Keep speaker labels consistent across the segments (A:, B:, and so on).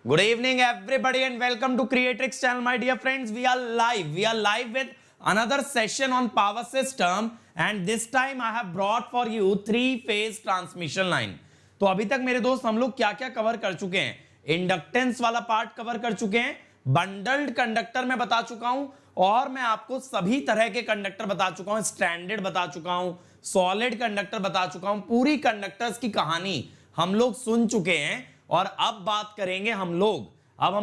A: Good evening, everybody, and welcome to Creatrix channel, my dear friends. We are live. We are live with another session on power system, and this time I have brought for you three-phase transmission line. तो अभी तक मेरे दोस्त हम लोग क्या-क्या cover कर चुके हैं? इंडक्टेंस वाला पार्ट कवर कर चुके हैं, बंडल्ड कंडक्टर में बता चुका हूं, और मैं आपको सभी तरह के कंडक्टर बता चुका हूं, स्ट्रैंडेड बता चुका हूं, सॉलिड कंडक्टर बता चुका हूं, पूरी कंडक्टर्स की कहानी हम लोग सुन चुके हैं। और अब बात करेंगे हम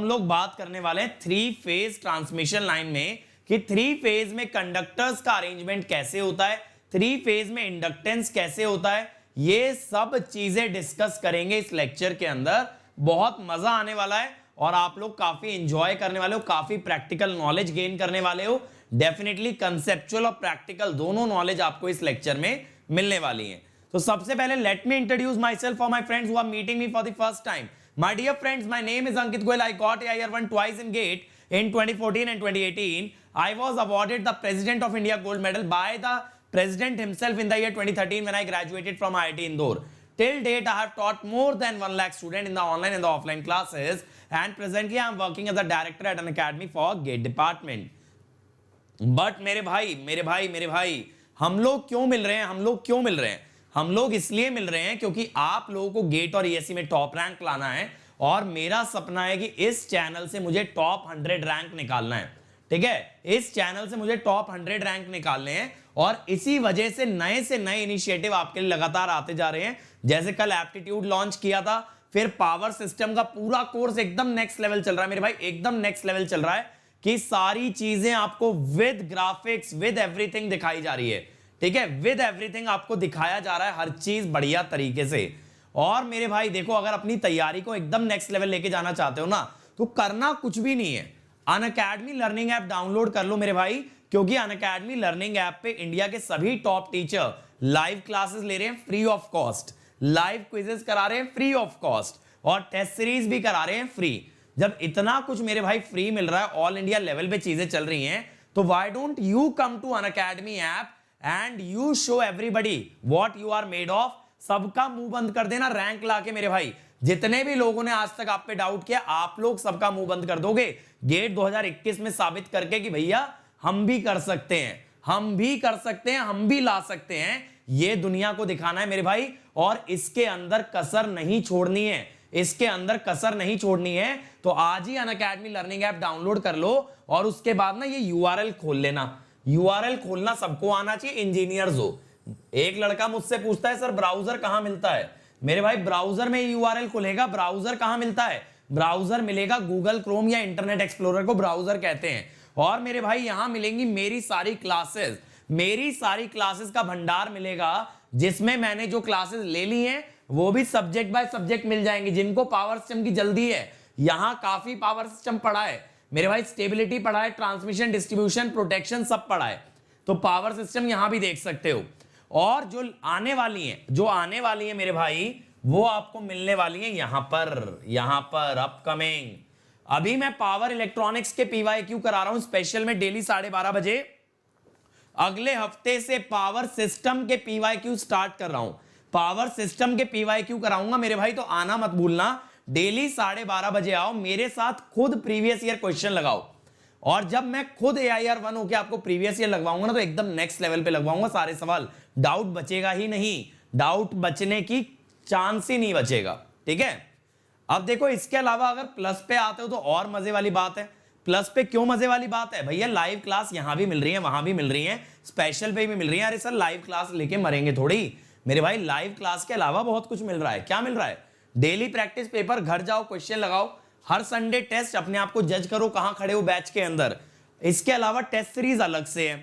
A: लोग बात करने वाले हैं थ्री फेज ट्रांसमिशन लाइन में कि थ्री फेज में कंडक्टर्स का अरेंजमेंट कैसे होता है, थ्री फेज में इंडक्टेंस कैसे होता है, ये सब चीजें डिस्कस करेंगे इस लेक्चर के अंदर। बहुत मजा आने वाला है और आप लोग काफी एंजॉय करने वाले हो, काफी प्रैक्टिकल नॉलेज गेन करने वाले हो। डेफिनेटली कंसेप्चुअल और प्रैक्टिकल दोनों नॉलेज आपको इस लेक्चर में मिलने वाली है। तो सबसे पहले let me introduce myself for my friends who are meeting me for the first time. My dear friends, my name is Ankit Goyal. I got AIR1 twice in GATE in 2014 and 2018. I was awarded the President of India Gold Medal by the President himself in the year 2013 when I graduated from IIT Indore. Till date, I have taught more than 1 lakh students in the online and the offline classes, and presently I am working as a director at an academy for GATE department. But मेरे भाई, हम लोग क्यों मिल रहे हैं? हम लोग इसलिए मिल रहे हैं क्योंकि आप लोगों को गेट और ईएससी में टॉप रैंक लाना है, और मेरा सपना है कि इस चैनल से मुझे टॉप 100 रैंक निकालना है। ठीक है, इस चैनल से मुझे टॉप 100 रैंक निकालने हैं, और इसी वजह से नए इनिशिएटिव आपके लिए लगातार आते जा रहे हैं। जैसे कल एप्टीट्यूड लॉन्च किया था, फिर पावर सिस्टम का पूरा कोर्स एकदम नेक्स्ट लेवल चल रहा है मेरे भाई, एकदम नेक्स्ट लेवल चल रहा है कि सारी चीजें आपको विद ग्राफिक्स विद एवरीथिंग दिखाई जा रही है। ठीक है, विद एवरीथिंग आपको दिखाया जा रहा है, हर चीज बढ़िया तरीके से। और मेरे भाई देखो, अगर अपनी तैयारी को एकदम नेक्स्ट लेवल लेके जाना चाहते हो ना, तो करना कुछ भी नहीं है, अनअकैडमी लर्निंग ऐप डाउनलोड कर लो मेरे भाई, क्योंकि अनअकैडमी लर्निंग ऐप पे इंडिया के सभी टॉप टीचर लाइव क्लासेस ले रहे हैं free of cost, live quizzes करा रहे हैं फ्री ऑफ कॉस्ट, और टेस्ट सीरीज भी करा रहे हैं फ्री। जब इतना कुछ मेरे भाई फ्री मिल रहा है, ऑल इंडिया लेवल पे चीजें चल रही हैं, तो why don't you come to Unacademy app and you show everybody what you are made of. सबका मुंह बंद कर देना रैंक लाके मेरे भाई। जितने भी लोगों ने आज तक आप पे डाउट किया, आप लोग सबका मुंह बंद कर दोगे गेट 2021 में, साबित करके कि भैया हम भी कर सकते हैं, हम भी ला सकते हैं। ये दुनिया को दिखाना है मेरे भाई, और इसके अंदर कसर नहीं छोड़नी है। तो आज ही अनअकैडमी लर्निंग ऐप डाउनलोड कर लो, और उसके बाद ना ये यूआरएल खोल लेना। यूआरएल खोलना सबको आना चाहिए, इंजीनियर्स हो। एक लड़का मुझसे पूछता है, सर ब्राउजर कहां मिलता है? मेरे भाई ब्राउजर में यूआरएल खुलेगा। ब्राउजर कहां मिलता है? ब्राउजर मिलेगा गूगल क्रोम या इंटरनेट एक्सप्लोरर को ब्राउजर कहते हैं। और मेरे भाई यहां मिलेंगी मेरी सारी क्लासेस का भंडार मिलेगा, जिसमें मैंने जो क्लासेस ले ली हैं वो भी सब्जेक्ट बाय सब्जेक्ट मिल जाएंगे। जिनको पावर सिस्टम की जल्दी है, यहां काफी पावर सिस्टम पढ़ा है मेरे भाई, स्टेबिलिटी पढ़ा है, ट्रांसमिशन, डिस्ट्रीब्यूशन, प्रोटेक्शन सब पढ़ा है, तो पावर सिस्टम यहां भी देख सकते हो। और जो आने वाली है मेरे भाई, वो आपको मिलने वाली है यहां पर अपकमिंग। अभी मैं पावर इलेक्ट्रॉनिक्स के पीवाईक्यू करा रहा हूं स्पेशल में डेली 12:30 बजे। अगले हफ्ते से पावर सिस्टम के पीवाईक्यू स्टार्ट कर रहा हूं, पावर सिस्टम के पीवाईक्यू कराऊंगा मेरे भाई, तो आना मत भूलना। डेली 12:30 बजे आओ, मेरे साथ खुद प्रीवियस ईयर क्वेश्चन लगाओ, और जब मैं खुद AIR1 होके आपको प्रीवियस ईयर लगवाऊंगा ना, तो एकदम नेक्स्ट लेवल पे लगवाऊंगा सारे सवाल। डाउट बचेगा ही नहीं, डाउट बचने की चांस ही नहीं बचेगा। ठीक है, अब देखो इसके अलावा अगर प्लस पे आते हो तो और मजे वाली बात है। प्लस पे क्यों मजे वाली बात है भैया? लाइव क्लास यहां भी मिल रही है, वहां भी मिल रही है, स्पेशल पे भी मिल रही है। अरे सर लाइव क्लास लेके मरेंगे थोड़ी मेरे भाई, लाइव क्लास के अलावा बहुत कुछ मिल रहा है। क्या मिल रहा है? डेली प्रैक्टिस पेपर, घर जाओ क्वेश्चन लगाओ, हर संडे टेस्ट, अपने आप को जज करो कहां खड़े हो बैच के अंदर। इसके अलावा टेस्ट सीरीज अलग से है,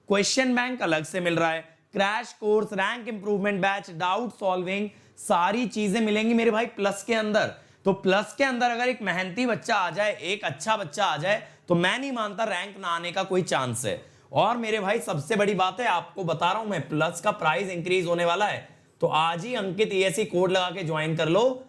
A: क्वेश्चन बैंक अलग से मिल रहा है, crash course, rank improvement batch, doubt solving, सारी चीजें मिलेंगी मेरे भाई प्लस के अंदर। तो प्लस के अंदर अगर एक मेहनती बच्चा आ जाए, एक अच्छा बच्चा आ जाए, तो मैं नहीं मानता रैंक ना आने का कोई चांस है। और मेरे भाई सबसे बड़ी बात है, आपको बता रहा हूं मैं, प्लस का प्राइस इंक्रीज होने वाला है, तो आज ही अंकित ESE कोड लगा के ज्वाइन कर लो,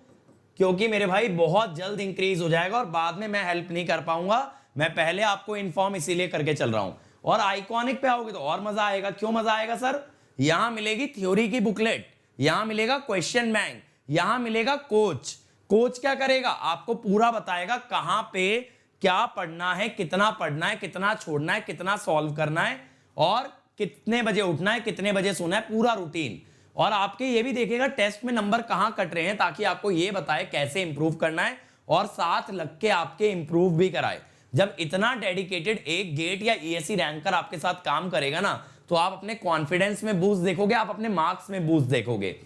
A: क्योंकि मेरे भाई बहुत जल्द इंक्रीज हो जाएगा, और बाद में मैं हेल्प नहीं कर पाऊंगा। मैं पहले आपको इन्फॉर्म इसीलिए करके चल रहा हूं। और आइकॉनिक पे आओगे तो और मजा आएगा। क्यों मजा आएगा सर? यहां मिलेगी थ्योरी की बुकलेट, यहां मिलेगा क्वेश्चन बैंक, यहां मिलेगा कोच, कोच क्या करेगा, आपको पूरा बताएगा कहां पे क्या पढ़ना है, कितना छोड़ना है, कितना सॉल्व करना है और कितने बजे उठना है, कितने बजे सोना है, पूरा रूटीन। और आपके ये भी देखेगा टेस्ट में नंबर कहां कट रहे हैं, ताकि आपको ये बताए कैसे इंप्रूव करना है और साथ लग के आपके इंप्रूव भी कराए। जब इतना डेडिकेटेड एक गेट या ईएससी रैंकर आपके साथ काम करेगा ना, तो आप अपने कॉन्फिडेंस में बूस्ट देखोगे, आप अपने मार्क्स में बूस्ट देखोगे।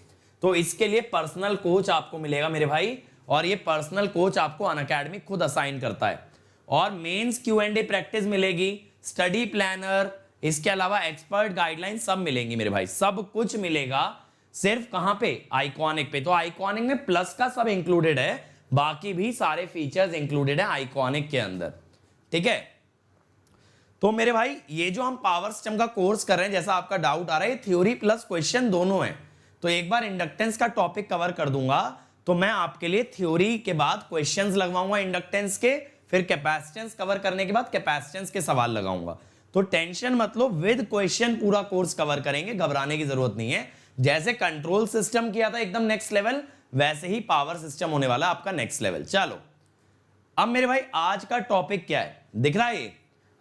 A: तो इसके लिए पर्सनल कोच आपको मिलेगा मेरे भाई, और ये पर्सनल कोच आपको अनअकैडमी खुद असाइन करता है। और मेंस Q&A प्रैक्टिस मिलेगी, स्टडी प्लानर, इसके अलावा एक्सपर्ट गाइडलाइन सब मिलेंगी मेरे भाई, सब कुछ मिलेगा। सिर्फ कहां पे, आइकॉनिक पे। तो आइकॉनिक में प्लस का सब इंक्लूडेड है, बाकी भी सारे फीचर्स इंक्लूडेड है आइकॉनिक के अंदर, ठीक है। तो मेरे भाई ये जो हम पावर सिस्टम का कोर्स कर रहे हैं, जैसा आपका डाउट आ रहा है, थ्योरी प्लस क्वेश्चन दोनों है। तो एक बार इंडक्टेंस का टॉपिक कवर कर दूंगा, तो मैं आपके लिए थ्योरी के बाद क्वेश्चंस लगवाऊंगा इंडक्टेंस के, फिर कैपेसिटेंस कवर करने के बाद कैपेसिटेंस के सवाल लगाऊंगा। तो टेंशन मत लो, विद क्वेश्चन पूरा कोर्स कवर करेंगे, घबराने की जरूरत नहीं है। जैसे कंट्रोल सिस्टम किया था एकदम नेक्स्ट लेवल, वैसे ही पावर सिस्टम होने वाला आपका नेक्स्ट लेवल। चलो अब मेरे भाई आज का टॉपिक क्या है, दिख रहा है ये?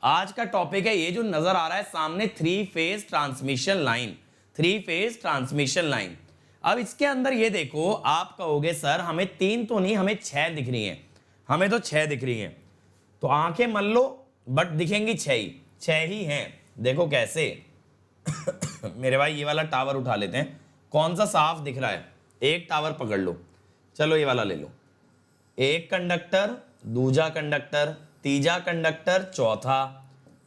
A: आज का टॉपिक है ये जो नजर आ रहा है सामने, 3 phase transmission line. 3 phase transmission line. अब इसके अंदर ये देखो, आप कहोगे सर हमें 3 तो नहीं, हमें 6 दिख रही हैं, हमें तो 6 दिख रही हैं। तो आंखें मल लो, बट दिखेंगी 6 ही हैं। देखो कैसे मेरे भाई ये वाला टावर उठा लेते हैं, कौन सा साफ दिख रहा है, एक टावर पकड़ लो, चलो ये वाला ले लो। एक कंडक्टर, दूसरा कंडक्टर, तीसरा कंडक्टर, चौथा,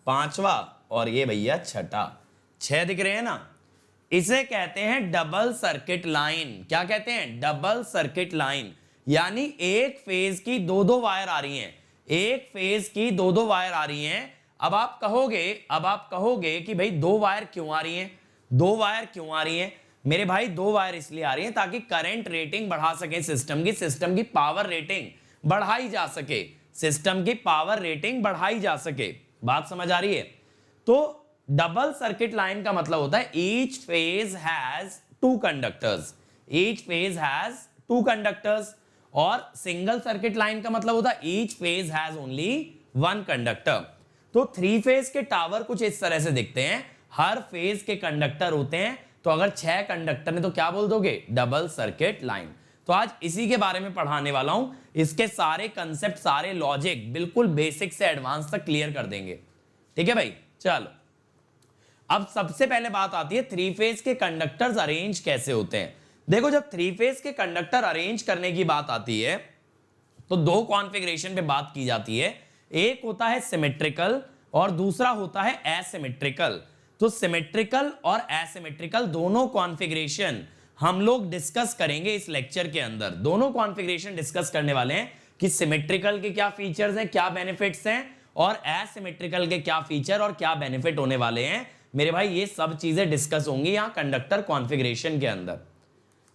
A: पांचवा और ये भैया छठा। 6 दिख रहे हैं ना, इसे कहते हैं डबल सर्किट लाइन। क्या कहते हैं? Double circuit line. यानी एक फेज की 2-2 वायर आ रही हैं, एक फेज की 2-2 वायर आ रही हैं। अब आप कहोगे कि भाई 2 वायर क्यों आ रही हैं, 2 वायर क्यों आ रही हैं? मेरे भाई 2 वायर इसलिए आ रही हैं ताकि करंट रेटिंग बढ़ा सके सिस्टम की पावर रेटिंग बढ़ाई जा सके, सिस्टम की पावर रेटिंग बढ़ाई जा सके। बात समझ आ रही है? तो डबल सर्किट लाइन का मतलब होता है each phase has 2 conductors, each phase has 2 conductors. और सिंगल सर्किट लाइन का मतलब होता है each phase has only 1 conductor. तो 3 फेज के टावर कुछ इस तरह से दिखते हैं, हर फेज के कंडक्टर होते हैं। तो अगर 6 कंडक्टर है तो क्या बोल दोगे? Double circuit line. तो आज इसी के बारे में पढ़ाने वाला हूं, इसके सारे कंसेप्ट, सारे लॉजिक बिल्कुल बेसिक से एडवांस तक क्लियर कर देंगे। ठीक है भाई, चलो अब सबसे पहले बात आती है 3 फेज के कंडक्टर्स अरेंज कैसे होते हैं। देखो जब 3 फेज के कंडक्टर अरेंज करने की बात आती है तो 2 कॉन्फ़िगरेशन पे बात की जाती है। एक होता है सिमेट्रिकल और दूसरा होता है एसिमेट्रिकल। तो सिमेट्रिकल और एसिमेट्रिकल दोनों कॉन्फ़िगरेशन हम लोग डिस्कस करेंगे इस लेक्चर के अंदर। दोनों कॉन्फ़िगरेशन डिस्कस करने वाले हैं कि सिमेट्रिकल के क्या फीचर्स हैं, क्या बेनिफिट्स हैं, और एसिमेट्रिकल के क्या फीचर और क्या बेनिफिट होने वाले हैं। मेरे भाई ये सब चीजें डिस्कस होंगी यहां कंडक्टर कॉन्फ़िगरेशन के अंदर।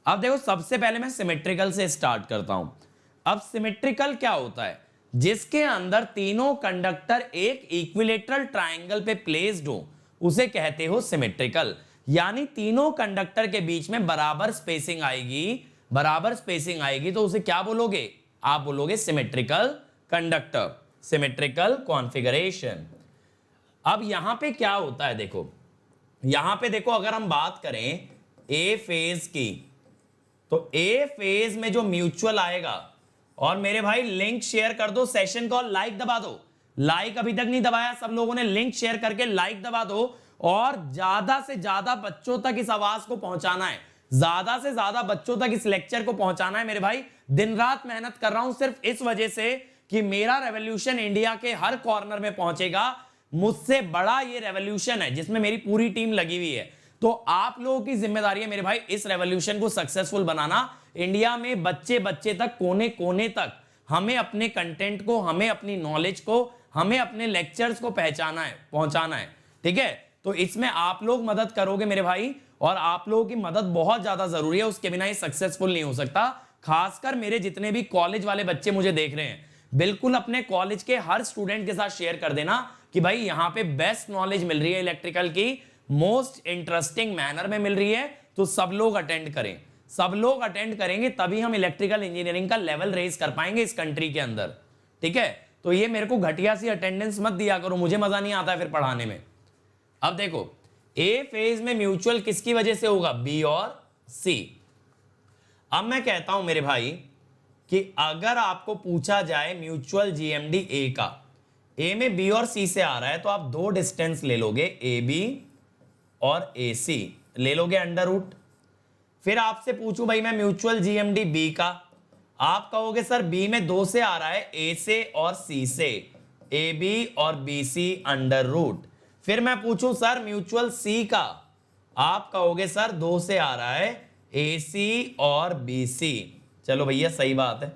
A: अब देखो सबसे पहले मैं सिमेट्रिकल से स्टार्ट करता हूं। अब सिमेट्रिकल क्या होता है? जिसके अंदर तीनों कंडक्टर एक इक्विलेटरल ट्रायंगल पे प्लेस्ड हो, उसे कहते हो सिमेट्रिकल। यानी तीनों कंडक्टर के बीच में बराबर स्पेसिंग आएगी, तो उसे क्या बोलोगे? आप बोलोगे सिमेट्रिकल कंडक्टर, सिमेट्रिकल कॉन्फ़िगरेशन। अब यहां पे क्या होता है, देखो यहां पे देखो, अगर हम बात करें ए फेज की, तो ए फेज में जो म्यूचुअल आएगा, और मेरे भाई लिंक शेयर कर दो सेशन को, लाइक दबा दो। लाइक अभी तक नहीं दबाया सब लोगों ने, लिंक शेयर करके लाइक दबा दो, और ज्यादा से ज्यादा बच्चों तक इस आवाज को पहुंचाना है, ज्यादा से ज्यादा बच्चों तक इस लेक्चर को पहुंचाना है। मेरे भाई दिन रात मेहनत कर रहा हूं सिर्फ इस वजह से कि मेरा रेवोल्यूशन इंडिया के हर कॉर्नर में पहुंचेगा। मुझसे बड़ा ये रेवोल्यूशन है जिसमें मेरी पूरी टीम लगी हुई है। तो आप लोगों की जिम्मेदारी है मेरे भाई इस रेवोल्यूशन को सक्सेसफुल बनाना। इंडिया में बच्चे बच्चे तक, कोने कोने तक हमें अपने कंटेंट को, हमें अपनी नॉलेज को, हमें अपने लेक्चर्स को पहुंचाना है। ठीक है, तो इसमें आप लोग मदद करोगे मेरे भाई, और आप लोगों की मदद बहुत ज्यादा जरूरी है, उसके बिना ये सक्सेसफुल नहीं हो सकता। खासकर मेरे जितने भी कॉलेज वाले बच्चे मुझे देख रहे हैं, बिल्कुल अपने कॉलेज के हर स्टूडेंट के साथ शेयर कर देना कि भाई यहां पे बेस्ट नॉलेज मिल रही है इलेक्ट्रिकल की, मोस्ट इंटरेस्टिंग मैनर में मिल रही है, तो सब लोग अटेंड करें, सब लोग अटेंड करेंगे तभी हम इलेक्ट्रिकल इंजीनियरिंग का लेवल रेज कर पाएंगे इस कंट्री के अंदर, ठीक है। तो ये मेरे को घटिया सी अटेंडेंस मत दिया करो, मुझे मजा नहीं आता है फिर पढ़ाने में। अब देखो ए फेज में म्यूचुअल किसकी वजह से होगा, बी और सी। अब मैं कहता हूं मेरे भाई कि अगर आपको पूछा जाए म्यूचुअल जीएमडी ए का, ए में बी और सी से आ रहा है, तो आप दो डिस्टेंस ले लोगे, ए बी और ए सी ले लोगे अंडर रूट। फिर आपसे पूछूं भाई मैं म्यूचुअल जीएमडी बी का, आप कहोगे सर बी में दो से आ रहा है, ए से और सी से, ए बी और बी सी अंडर रूट। फिर मैं पूछूं सर म्यूचुअल सी का, आप कहोगे सर दो से आ रहा है, ए सी और बी सी। चलो भैया सही बात है,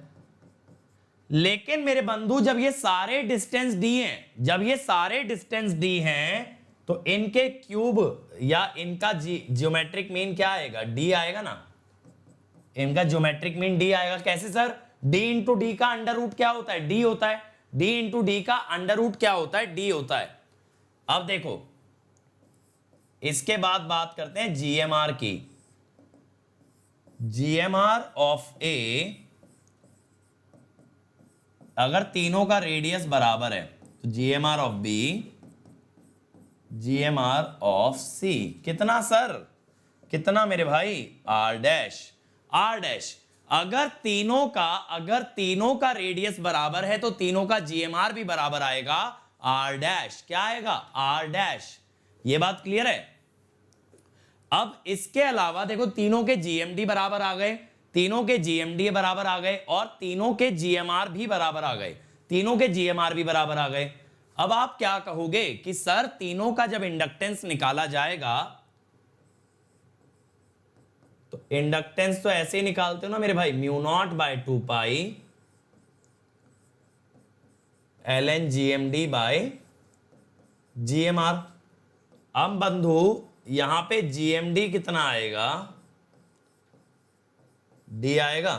A: लेकिन मेरे बंधु जब ये सारे डिस्टेंस डी हैं, जब ये सारे डिस्टेंस डी हैं, तो इनके क्यूब या इनका ज्योमेट्रिक मीन क्या आएगा, डी आएगा ना। इनका ज्योमेट्रिक मीन डी आएगा। कैसे सर, डी इंटू डी का अंडर रूट क्या होता है, डी होता है। डी इंटू डी का अंडर रूट क्या होता है, डी होता है। अब देखो इसके बाद बात करते हैं जीएमआर की। जीएमआर ऑफ ए, अगर तीनों का रेडियस बराबर है तो GMR of B, GMR of C कितना सर, कितना मेरे भाई, आर डैश। आर डैश अगर तीनों का रेडियस बराबर है तो तीनों का जीएमआर भी बराबर आएगा, आर डैश। क्या आएगा, आर डैश। ये बात क्लियर है। अब इसके अलावा देखो तीनों के जीएमडी बराबर आ गए, तीनों के जीएमडी बराबर आ गए और तीनों के जीएमआर भी बराबर आ गए, तीनों के जीएमआर भी बराबर आ गए। अब आप क्या कहोगे कि सर तीनों का जब इंडक्टेंस निकाला जाएगा, तो इंडक्टेंस तो ऐसे ही निकालते हो ना मेरे भाई, mu naught by 2 pi ln GMD bye GMR। अब बंधु यहां पे GMD कितना आएगा, D आएगा,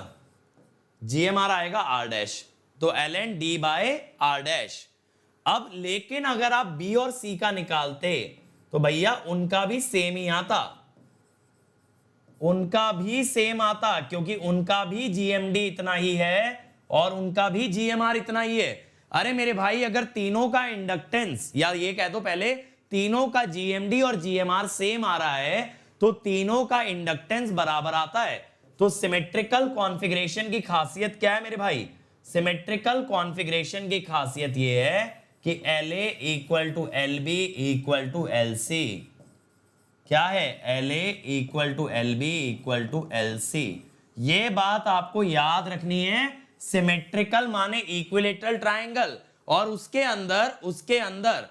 A: GMR आएगा R डैश, तो ln D by R dash. अब लेकिन अगर आप B और C का निकालते तो भैया उनका भी सेम ही आता, उनका भी सेम आता, क्योंकि उनका भी GMD इतना ही है और उनका भी GMR इतना ही है। अरे मेरे भाई अगर तीनों का इंडक्टेंस, या ये कह दो पहले तीनों का GMD और GMR सेम आ रहा है, तो तीनों का इंडक्टेंस बराबर आता है। तो सिमेट्रिकल कॉन्फ़िगरेशन की खासियत क्या है मेरे भाई, सिमेट्रिकल कॉन्फ़िगरेशन की खासियत ये है कि LA equal to LB equal to LC। क्या है, LA equal to LB equal to LC। ये बात आपको याद रखनी है। सिमेट्रिकल माने इक्विलेटरल ट्रायंगल, और उसके अंदर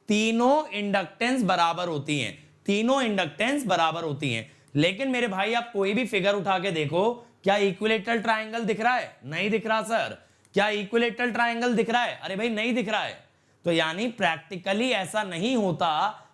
A: तीनों इंडक्टेंस बराबर होती हैं, तीनों इंडक्टेंस बराबर होती हैं। लेकिन मेरे भाई आप कोई भी फिगर उठा के देखो, क्या इक्विलेटरल ट्रायंगल दिख रहा है, नहीं दिख रहा सर। क्या इक्विलेटरल ट्रायंगल दिख रहा है, अरे भाई नहीं दिख रहा है। तो यानी प्रैक्टिकली ऐसा नहीं होता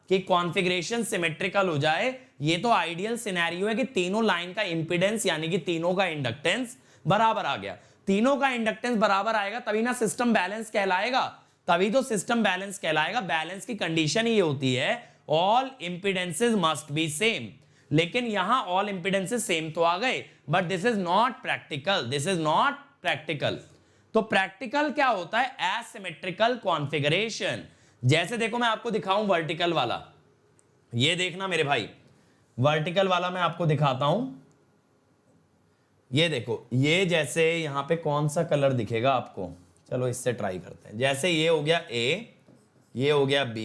A: कि कॉन्फ़िगरेशन सिमेट्रिकल हो जाए। ये तो आइडियल सिनेरियो है कि तीनों लाइन का इंपीडेंस यानी कि तीनों का इंडक्टेंस बराबर आ गया। तीनों का इंडक्टेंस बराबर आएगा तभी ना सिस्टम बैलेंस कहलाएगा, तभी तो सिस्टम बैलेंस कहलाएगा। बैलेंस की कंडीशन ही होती है ऑल इंपीडेंसेस मस्ट बी सेम। लेकिन यहां ऑल इंपीडेंसेस सेम तो आ गए, but this is not practical, this is not practical. तो प्रैक्टिकल क्या होता है, एसिमेट्रिकल कॉन्फ़िगरेशन। जैसे देखो मैं आपको दिखाऊं वर्टिकल वाला, ये देखना मेरे भाई, वर्टिकल वाला मैं आपको दिखाता हूं। ये देखो, ये जैसे यहां पे कौन सा कलर दिखेगा आपको, चलो इससे ट्राई करते हैं। जैसे ये हो गया A, ये हो गया B,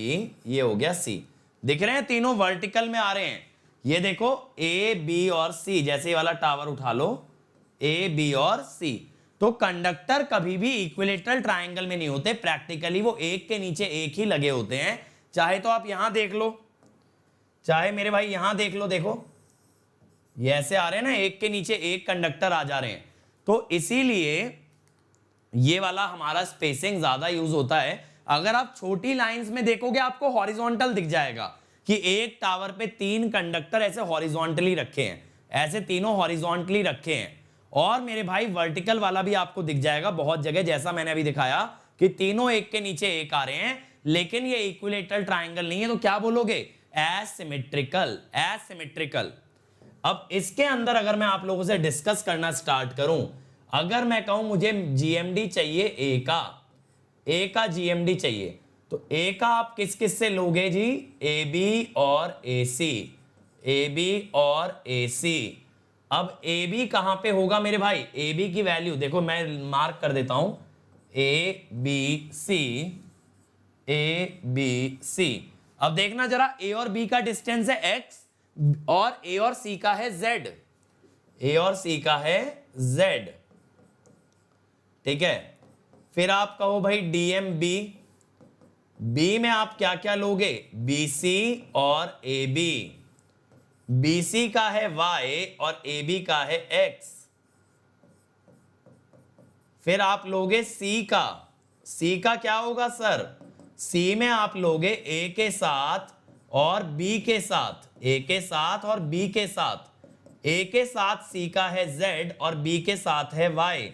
A: ये हो गया C। दिख रहे हैं, तीनों वर्टिकल में आ रहे हैं। ये देखो A, B और C, जैसे ये वाला टावर उठा लो, A, B और C। तो कंडक्टर कभी भी इक्विलेटरल ट्रायंगल में नहीं होते, प्रैक्टिकली वो एक के नीचे एक ही लगे होते हैं। चाहे तो आप यहां देख लो, चाहे मेरे भाई यहां देख लो, देखो ये ऐसे आ रहे हैं ना, एक के नीचे एक कंडक्टर आ जा रहे हैं। तो इसीलिए ये वाला हमारा स्पेसिंग ज्यादा यूज होता है। अगर आप छोटी लाइंस में देखोगे आपको हॉरिजॉन्टल दिख जाएगा कि एक टावर पे 3 कंडक्टर ऐसे हॉरिजॉन्टली रखे हैं, ऐसे तीनों हॉरिजॉन्टली रखे हैं। और मेरे भाई वर्टिकल वाला भी आपको दिख जाएगा बहुत जगह, जैसा मैंने अभी दिखाया कि तीनों एक के नीचे एक आ रहे हैं, लेकिन ये इक्विलेटरल ट्रायंगल नहीं है। तो क्या बोलोगे, एसिमेट्रिकल। एसिमेट्रिकल। अब इसके अंदर अगर मैं आप लोगों से डिस्कस करना स्टार्ट करूं, अगर मैं कहूं मुझे जीएमडी चाहिए ए का जीएमडी चाहिए, तो ए का आप किस किस से लोगे जी? ए बी और ए सी, ए बी और ए सी। अब ए बी कहां पे होगा मेरे भाई? ए बी की वैल्यू देखो, मैं मार्क कर देता हूं, A B C, A B C. अब देखना जरा, ए और बी का डिस्टेंस है x और ए और सी का है z, ए और सी का है z, ठीक है। फिर आप कहो भाई डीएम बी, बी में आप क्या क्या लोगे? बी सी और ए बी, बी सी का है y और ए बी का है x। फिर आप लोगे सी का, सी का क्या होगा सर? सी में आप लोगे ए के साथ और बी के साथ, ए के साथ और बी के साथ। ए के साथ सी का है z और बी के साथ है y,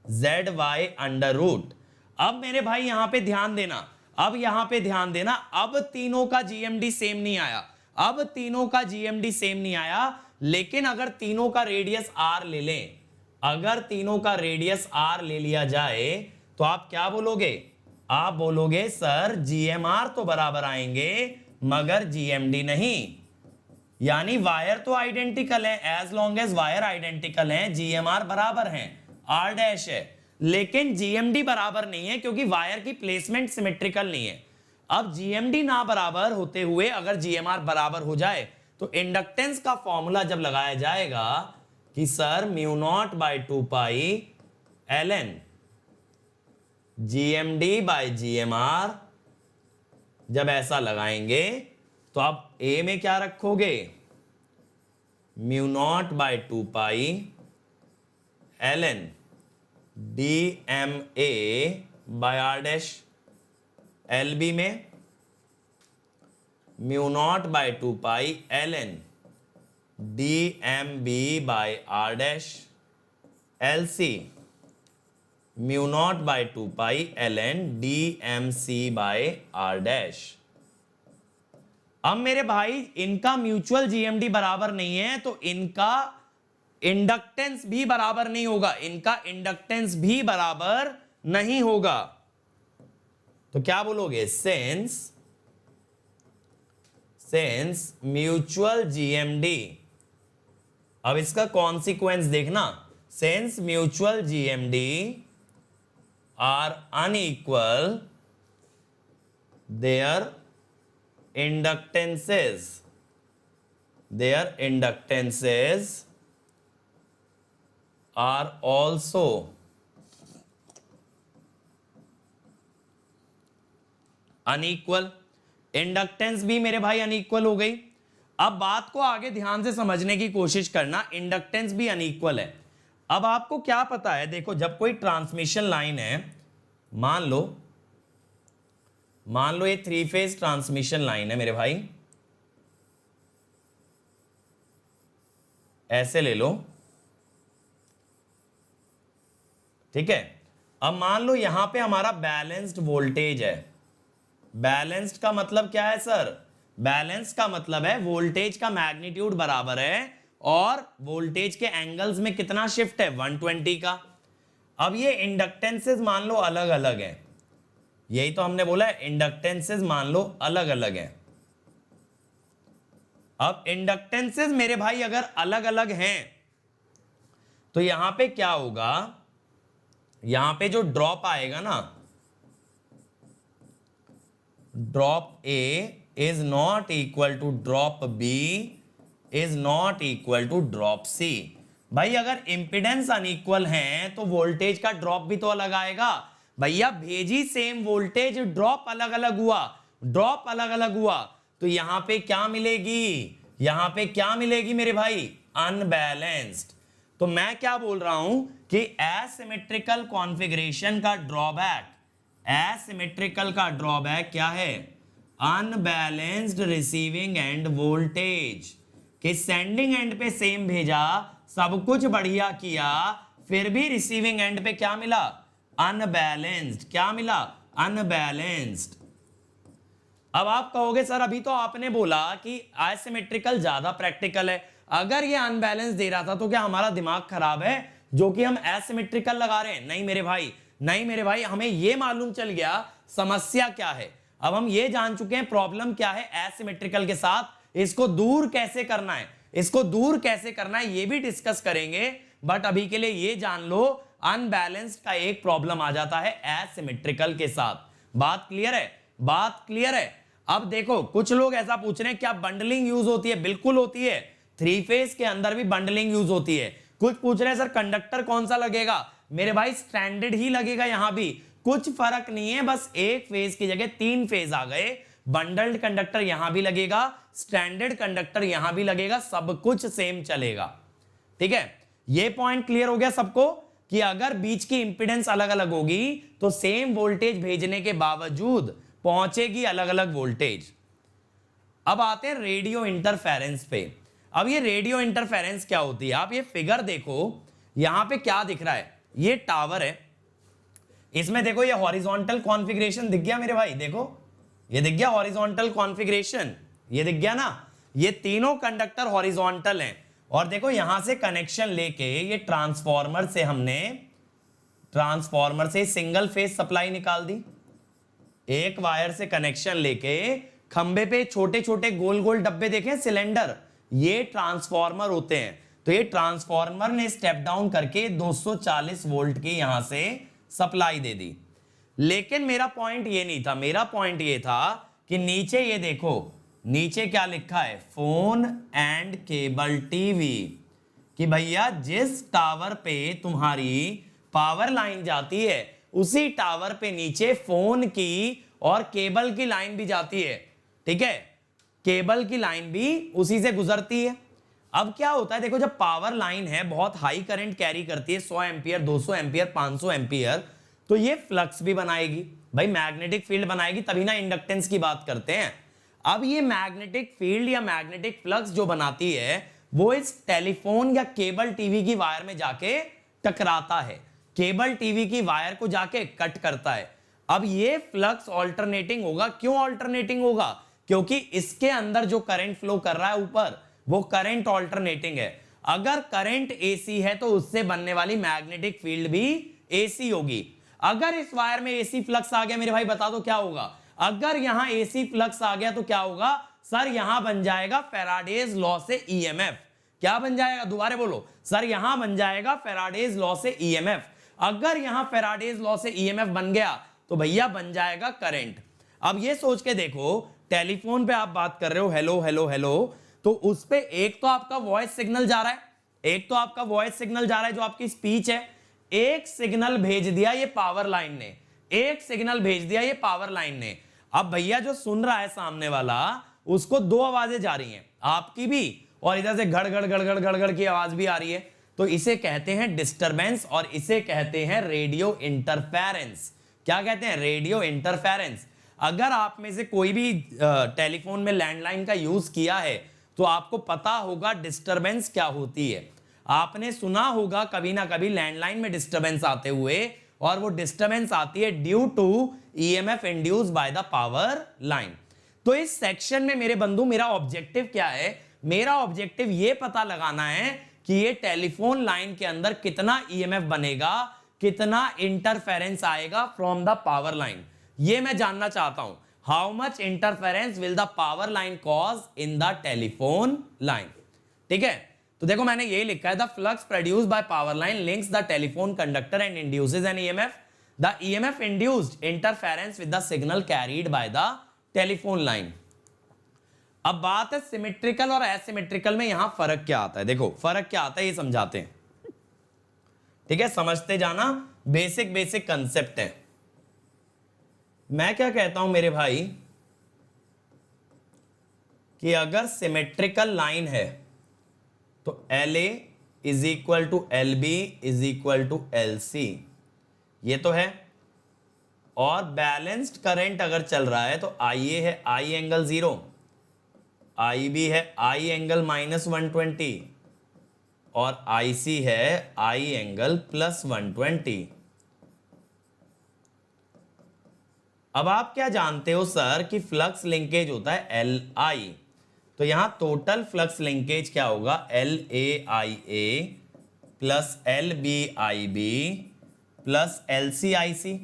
A: Z Y under root. अब मेरे भाई यहां पे ध्यान देना, अब यहां पे ध्यान देना, अब तीनों का जीएमडी सेम नहीं आया, अब तीनों का जीएमडी सेम नहीं आया, लेकिन अगर तीनों का रेडियस r ले लें, अगर तीनों का रेडियस r ले लिया जाए तो आप क्या बोलोगे? आप बोलोगे सर जीएमआर तो बराबर आएंगे मगर जीएमडी नहीं। यानी वायर तो आइडेंटिकल है, as long as wire identical है, जीएमआर बराबर है, आर डैश है, लेकिन जीएमडी बराबर नहीं है क्योंकि वायर की प्लेसमेंट सिमेट्रिकल नहीं है। अब जीएमडी ना बराबर होते हुए अगर जीएमआर बराबर हो जाए तो इंडक्टेंस का फॉर्मूला जब लगाया जाएगा कि sir mu naught by 2 pi L N GMD by GMR, जब ऐसा लगाएंगे तो आप ए में क्या रखोगे? Mu naught by 2 pi L N D M A by R dash, L B में mu naught by 2 pi L N D M B by R dash, L C mu naught by 2 pi L N D M C by R dash. अब मेरे भाई इनका mutual GMD बराबर नहीं है तो इनका इंडक्टेंस भी बराबर नहीं होगा, इनका इंडक्टेंस भी बराबर नहीं होगा। तो क्या बोलोगे? सेंस म्यूचुअल जीएमडी, अब इसका कॉन्सिक्वेंस देखना, since mutual GMD are unequal their inductances are also unequal. Inductance भी मेरे भाई अनइक्वल हो गई। अब बात को आगे ध्यान से समझने की कोशिश करना, इंडक्टेंस भी अनइक्वल है। अब आपको क्या पता है, देखो जब कोई ट्रांसमिशन लाइन है, मान लो ये 3 फेज ट्रांसमिशन लाइन है मेरे भाई, ऐसे ले लो, ठीक है। अब मान लो यहां पे हमारा बैलेंस्ड वोल्टेज है। बैलेंस्ड का मतलब क्या है सर? बैलेंस का मतलब है वोल्टेज का मैग्नीट्यूड बराबर है और वोल्टेज के एंगल्स में कितना शिफ्ट है? 120 का। अब ये इंडक्टेंसेस मान लो अलग अलग है, यही तो हमने बोला है, इंडक्टेंसेस मान लो अलग अलग है। अब इंडक्टेंसेस मेरे भाई अगर अलग अलग हैं तो यहां पे क्या होगा, यहां पे जो ड्रॉप आएगा ना, drop A is not equal to drop B is not equal to drop C. भाई अगर इंपिडेंस अनइक्वल है तो वोल्टेज का ड्रॉप भी तो अलग आएगा। भैया भेजी सेम वोल्टेज, ड्रॉप अलग अलग हुआ, ड्रॉप अलग अलग हुआ, तो यहां पे क्या मिलेगी? यहां पे क्या मिलेगी मेरे भाई? अनबैलेंस्ड। तो मैं क्या बोल रहा हूं कि एसिमेट्रिकल कॉन्फ़िगरेशन का ड्रॉबैक, एसिमेट्रिकल का ड्रॉबैक क्या है? Unbalanced receiving end voltage. कि सेंडिंग एंड पे सेम भेजा, सब कुछ बढ़िया किया, फिर भी रिसीविंग एंड पे क्या मिला? अनबैलेंस्ड। क्या मिला? अनबैलेंस्ड। अब आप कहोगे सर अभी तो आपने बोला कि एसिमेट्रिकल ज्यादा प्रैक्टिकल है, अगर ये अनबैलेंस दे रहा था तो क्या हमारा दिमाग खराब है जो कि हम एसिमेट्रिकल लगा रहे हैं? नहीं मेरे भाई, नहीं मेरे भाई, हमें ये मालूम चल गया समस्या क्या है। अब हम ये जान चुके हैं प्रॉब्लम क्या है एसिमेट्रिकल के साथ, इसको दूर कैसे करना है, इसको दूर कैसे करना है ये भी डिस्कस करेंगे। बट अभी के लिए ये जान लो अनबैलेंस्ड का एक प्रॉब्लम आ जाता है एसिमेट्रिकल के साथ। बात क्लियर है? बात क्लियर है? अब देखो कुछ लोग ऐसा पूछ रहे हैं क्या बंडलिंग यूज होती है? बिल्कुल होती है, थ्री फेज के अंदर भी बंडलिंग यूज होती है। कुछ पूछ रहे हैं सर कंडक्टर कौन सा लगेगा? मेरे भाई स्टैंडर्ड ही लगेगा, यहां भी कुछ फर्क नहीं है, बस एक फेज की जगह तीन फेज आ गए। बंडल्ड कंडक्टर यहां भी लगेगा, स्टैंडर्ड कंडक्टर यहां भी लगेगा, सब कुछ सेम चलेगा। ठीक है, ये पॉइंट क्लियर हो गया सबको कि अगर बीच की इंपीडेंस अलग अलग होगी तो सेम वोल्टेज भेजने के बावजूद पहुंचेगी अलग अलग वोल्टेज। अब आते हैं रेडियो इंटरफेरेंस पे। अब ये रेडियो इंटरफेरेंस क्या होती है? आप ये फिगर देखो, यहां पे क्या दिख रहा है? ये टावर है, इसमें देखो ये हॉरिजॉन्टल कॉन्फ़िगरेशन दिख गया मेरे भाई, देखो ये दिख गया हॉरिजॉन्टल कॉन्फ़िगरेशन, ये दिख गया ना, ये तीनों कंडक्टर हॉरिजॉन्टल हैं। और देखो यहां से कनेक्शन लेके ये ट्रांसफार्मर से सिंगल फेज सप्लाई निकाल दी, एक वायर से कनेक्शन लेके खंबे पे छोटे छोटे गोल गोल डब्बे देखे सिलेंडर, ये ट्रांसफार्मर होते हैं। तो ये ट्रांसफार्मर ने स्टेप डाउन करके 240 वोल्ट की यहां से सप्लाई दे दी। लेकिन मेरा पॉइंट ये नहीं था, मेरा पॉइंट ये था कि नीचे ये देखो, नीचे क्या लिखा है? फोन एंड केबल टीवी, कि भैया जिस टावर पे तुम्हारी पावर लाइन जाती है उसी टावर पे नीचे फोन की और केबल की लाइन भी जाती है। ठीक है, केबल की लाइन भी उसी से गुजरती है। अब क्या होता है, देखो जब पावर लाइन है बहुत हाई करंट कैरी करती है, 100 एम्पियर, 200 एम्पियर, 500 एम्पियर, तो ये फ्लक्स भी बनाएगी भाई, मैग्नेटिक फील्ड बनाएगी, तभी ना इंडक्टेंस की बात करते हैं। अब ये मैग्नेटिक फील्ड या मैग्नेटिक फ्लक्स जो बनाती है वो इस टेलीफोन या केबल टीवी की वायर में जाके टकराता है, केबल टीवी की वायर को जाके कट करता है। अब ये फ्लक्स ऑल्टरनेटिंग होगा। क्यों ऑल्टरनेटिंग होगा? क्योंकि इसके अंदर जो करंट फ्लो कर रहा है ऊपर, वो करंट ऑल्टरनेटिंग है। अगर करंट एसी है तो उससे बनने वाली मैग्नेटिक फील्ड भी एसी होगी। अगर इस वायर में एसी फ्लक्स आ गया मेरे भाई, बता दो क्या होगा? अगर यहां एसी फ्लक्स आ गया तो क्या होगा सर? यहां बन जाएगा फैराडेज लॉ से ईएमएफ। क्या बन जाएगा? दोबारा बोलो सर, यहां बन जाएगा फैराडेज लॉ से ईएमएफ। अगर यहां फैराडेज लॉ से ईएमएफ बन गया तो भैया बन जाएगा करंट। अब ये सोच के देखो, टेलीफोन पे आप बात कर रहे हो, हेलो हेलो हेलो, तो उस पे एक तो आपका वॉइस सिग्नल जा रहा है, एक तो आपका वॉइस सिग्नल जा रहा है जो आपकी स्पीच है, एक सिग्नल भेज दिया ये पावर लाइन ने, एक सिग्नल भेज दिया ये पावर लाइन ने। अब भैया जो सुन रहा है सामने वाला, उसको दो आवाजें जा रही हैं, आपकी भी और इधर से घड़ घड़ घड़ घड़ घड़ घड़ की आवाज भी आ रही है। तो इसे कहते हैं डिस्टरबेंस और इसे कहते हैं रेडियो इंटरफेरेंस। क्या कहते हैं? Radio interference. अगर आप में से कोई भी टेलीफोन में लैंडलाइन का यूज किया है तो आपको पता होगा डिस्टरबेंस क्या होती है। आपने सुना होगा कभी ना कभी लैंडलाइन में डिस्टरबेंस आते हुए, और वो डिस्टरबेंस आती है due to EMF induced by the power line. तो इस सेक्शन में मेरे बंधु मेरा ऑब्जेक्टिव क्या है? मेरा ऑब्जेक्टिव ये पता लगाना है कि ये टेलीफोन लाइन के अंदर कितना ईएमएफ बनेगा, कितना इंटरफेरेंस आएगा फ्रॉम द पावर लाइन, ये मैं जानना चाहता हूं। How much interference will the power line cause in the telephone line. ठीक है, तो देखो मैंने ये लिखा है, the flux produced by power line links the telephone conductor and induces an EMF. The EMF induced interference with the signal carried by the telephone line. अब बात है सिमेट्रिकल और एसिमेट्रिकल में यहां फर्क क्या आता है। देखो फर्क क्या आता है ये समझाते हैं। ठीक है, समझते जाना, बेसिक बेसिक कंसेप्ट है। मैं क्या कहता हूं मेरे भाई कि अगर सिमेट्रिकल लाइन है तो LA is equal to LB is equal to LC, ये तो है। और बैलेंस्ड करंट अगर चल रहा है तो IA है I एंगल 0, IB है I एंगल -120 और IC है I एंगल +120। अब आप क्या जानते हो सर कि फ्लक्स लिंकेज होता है LI, तो यहां टोटल फ्लक्स लिंकेज क्या होगा, LAIA plus LBIB plus LCIC।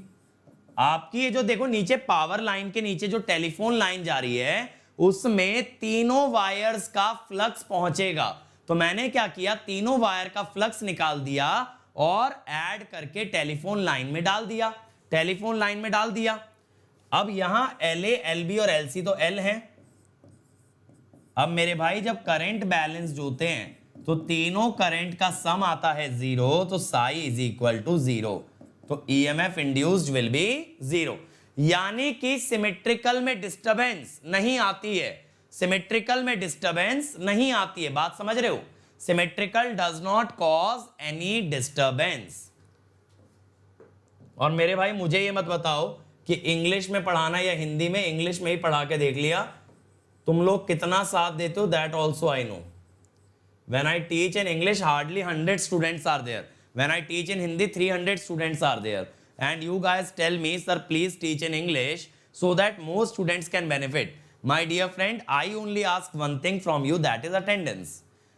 A: आपकी ये जो देखो नीचे पावर लाइन के नीचे जो टेलीफोन लाइन जा रही है उसमें तीनों वायर्स का फ्लक्स पहुंचेगा। तो मैंने क्या किया, तीनों वायर का फ्लक्स निकाल दिया और ऐड करके टेलीफोन लाइन में डाल दिया, टेलीफोन लाइन में डाल दिया। अब यहां LA LB और LC तो L है। अब मेरे भाई जब करंट बैलेंस जोते हैं तो तीनों करंट का सम आता है 0, तो साई इज इक्वल टू 0, तो EMF इंड्यूस्ड विल बी 0। यानी कि सिमेट्रिकल में डिस्टरबेंस नहीं आती है, सिमेट्रिकल में डिस्टरबेंस नहीं आती है, बात समझ रहे हो? Symmetrical does not cause any disturbance. और मेरे भाई मुझे ये मत बताओ कि इंग्लिश में पढ़ाना या हिंदी में, इंग्लिश में ही पढ़ा के देख लिया, तुम लोग कितना साथ देते हो, that also I know. When I teach in English, hardly 100 students are there. When I teach in Hindi, 300 students are there. And you guys tell me, sir, please teach in English so that more students can benefit. My dear friend, I only ask one thing from you, that is attendance.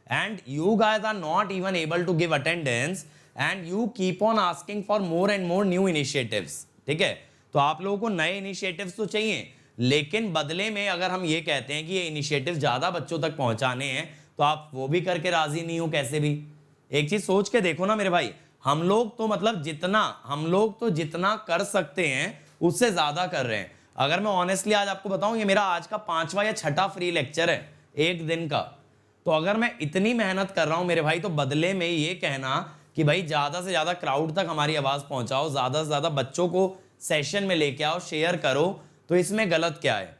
A: And you guys are not even able to give attendance and you keep on asking for more and more new initiatives. ठीक है? तो आप लोगों को नए initiatives तो चाहिए, लेकिन बदले में अगर हम ये कहते हैं कि ये initiatives ज़्यादा बच्चों तक पहुंचाने हैं तो आप वो भी करके राजी नहीं हो कैसे भी। एक चीज सोच के देखो ना मेरे भाई, हम लोग तो मतलब जितना कर सकते हैं उससे ज्यादा कर रहे हैं। अगर मैं ऑनेस्टली आज आपको बताऊं, ये मेरा आज का 5वां या 6ठा फ्री लेक्चर है एक दिन का। तो अगर मैं इतनी मेहनत कर रहा हूं मेरे भाई, तो बदले में ये कहना कि भाई ज्यादा से ज्यादा क्राउड तक हमारी आवाज पहुंचाओ, ज्यादा से ज्यादा बच्चों को सेशन में लेके आओ, शेयर करो, तो इसमें गलत क्या है?